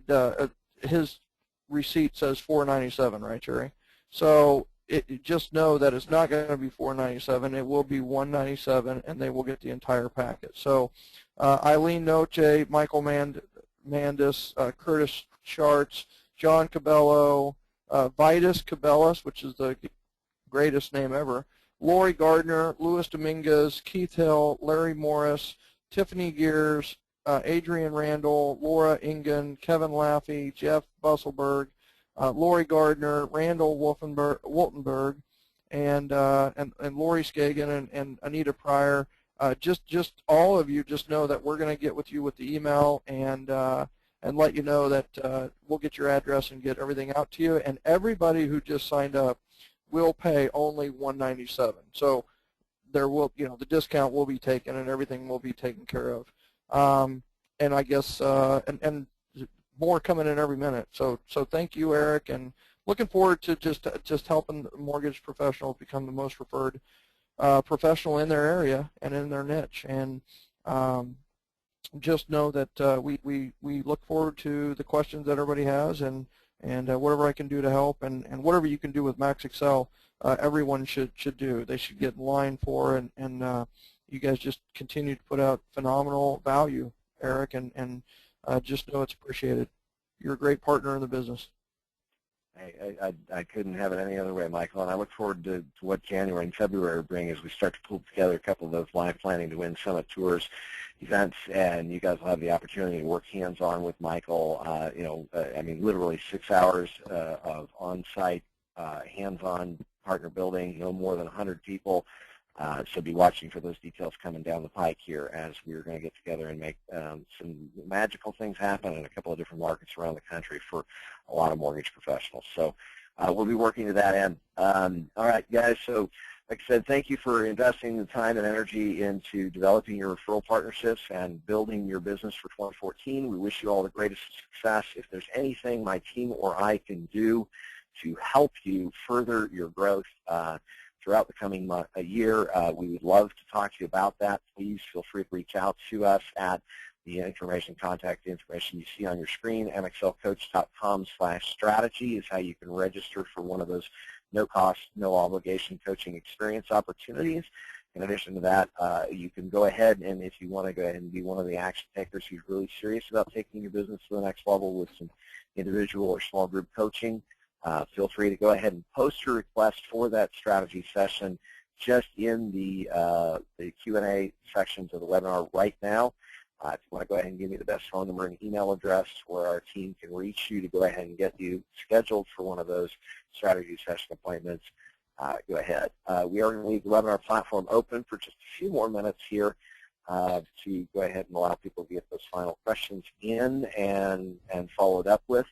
his receipt says $497, right, Jerry? So just know that it's not going to be $497. It will be $197, and they will get the entire packet. So Eileen Noche, Michael Mandis, Curtis Schartz, John Cabello, Vitus Cabellas, which is the greatest name ever, Lori Gardner, Louis Dominguez, Keith Hill, Larry Morris, Tiffany Gears, Adrian Randall, Laura Ingen, Kevin Laffey, Jeff Busselberg, Lori Gardner, Randall Woltenberg, and Lori Skagen and Anita Pryor. Just all of you just know that we're going to get with you with the email and let you know that we'll get your address and get everything out to you. And everybody who just signed up will pay only $197. So there will, the discount will be taken and everything will be taken care of. And I guess and more coming in every minute. So thank you, Eric, and looking forward to just helping mortgage professionals become the most referred professional in their area and in their niche. And just know that we look forward to the questions that everybody has, and whatever I can do to help, and whatever you can do with Max Excel, everyone should do. They should get in line for, and you guys just continue to put out phenomenal value, Eric, and just know it's appreciated. You're a great partner in the business. I couldn't have it any other way, Michael, and I look forward to what January and February bring as we start to pull together a couple of those live planning to win summit tours events, and you guys will have the opportunity to work hands-on with Michael. I mean, literally 6 hours of on-site hands-on partner building, no more than 100 people. So be watching for those details coming down the pike here as we're going to get together and make some magical things happen in a couple of different markets around the country for a lot of mortgage professionals. So we'll be working to that end. All right, guys, so like I said, thank you for investing the time and energy into developing your referral partnerships and building your business for 2014. We wish you all the greatest success. If there's anything my team or I can do to help you further your growth throughout the coming year, we would love to talk to you about that. Please feel free to reach out to us at the contact information you see on your screen. mxlcoach.com/strategy is how you can register for one of those no-cost, no-obligation coaching experience opportunities. In addition to that, you can go ahead and if you want to go ahead and be one of the action takers who's really serious about taking your business to the next level with some individual or small group coaching, feel free to go ahead and post your request for that strategy session just in the Q&A sections of the webinar right now. If you want to go ahead and give me the best phone number and email address where our team can reach you to go ahead and get you scheduled for one of those strategy session appointments, go ahead. We are going to leave the webinar platform open for just a few more minutes here to go ahead and allow people to get those final questions in and followed up with.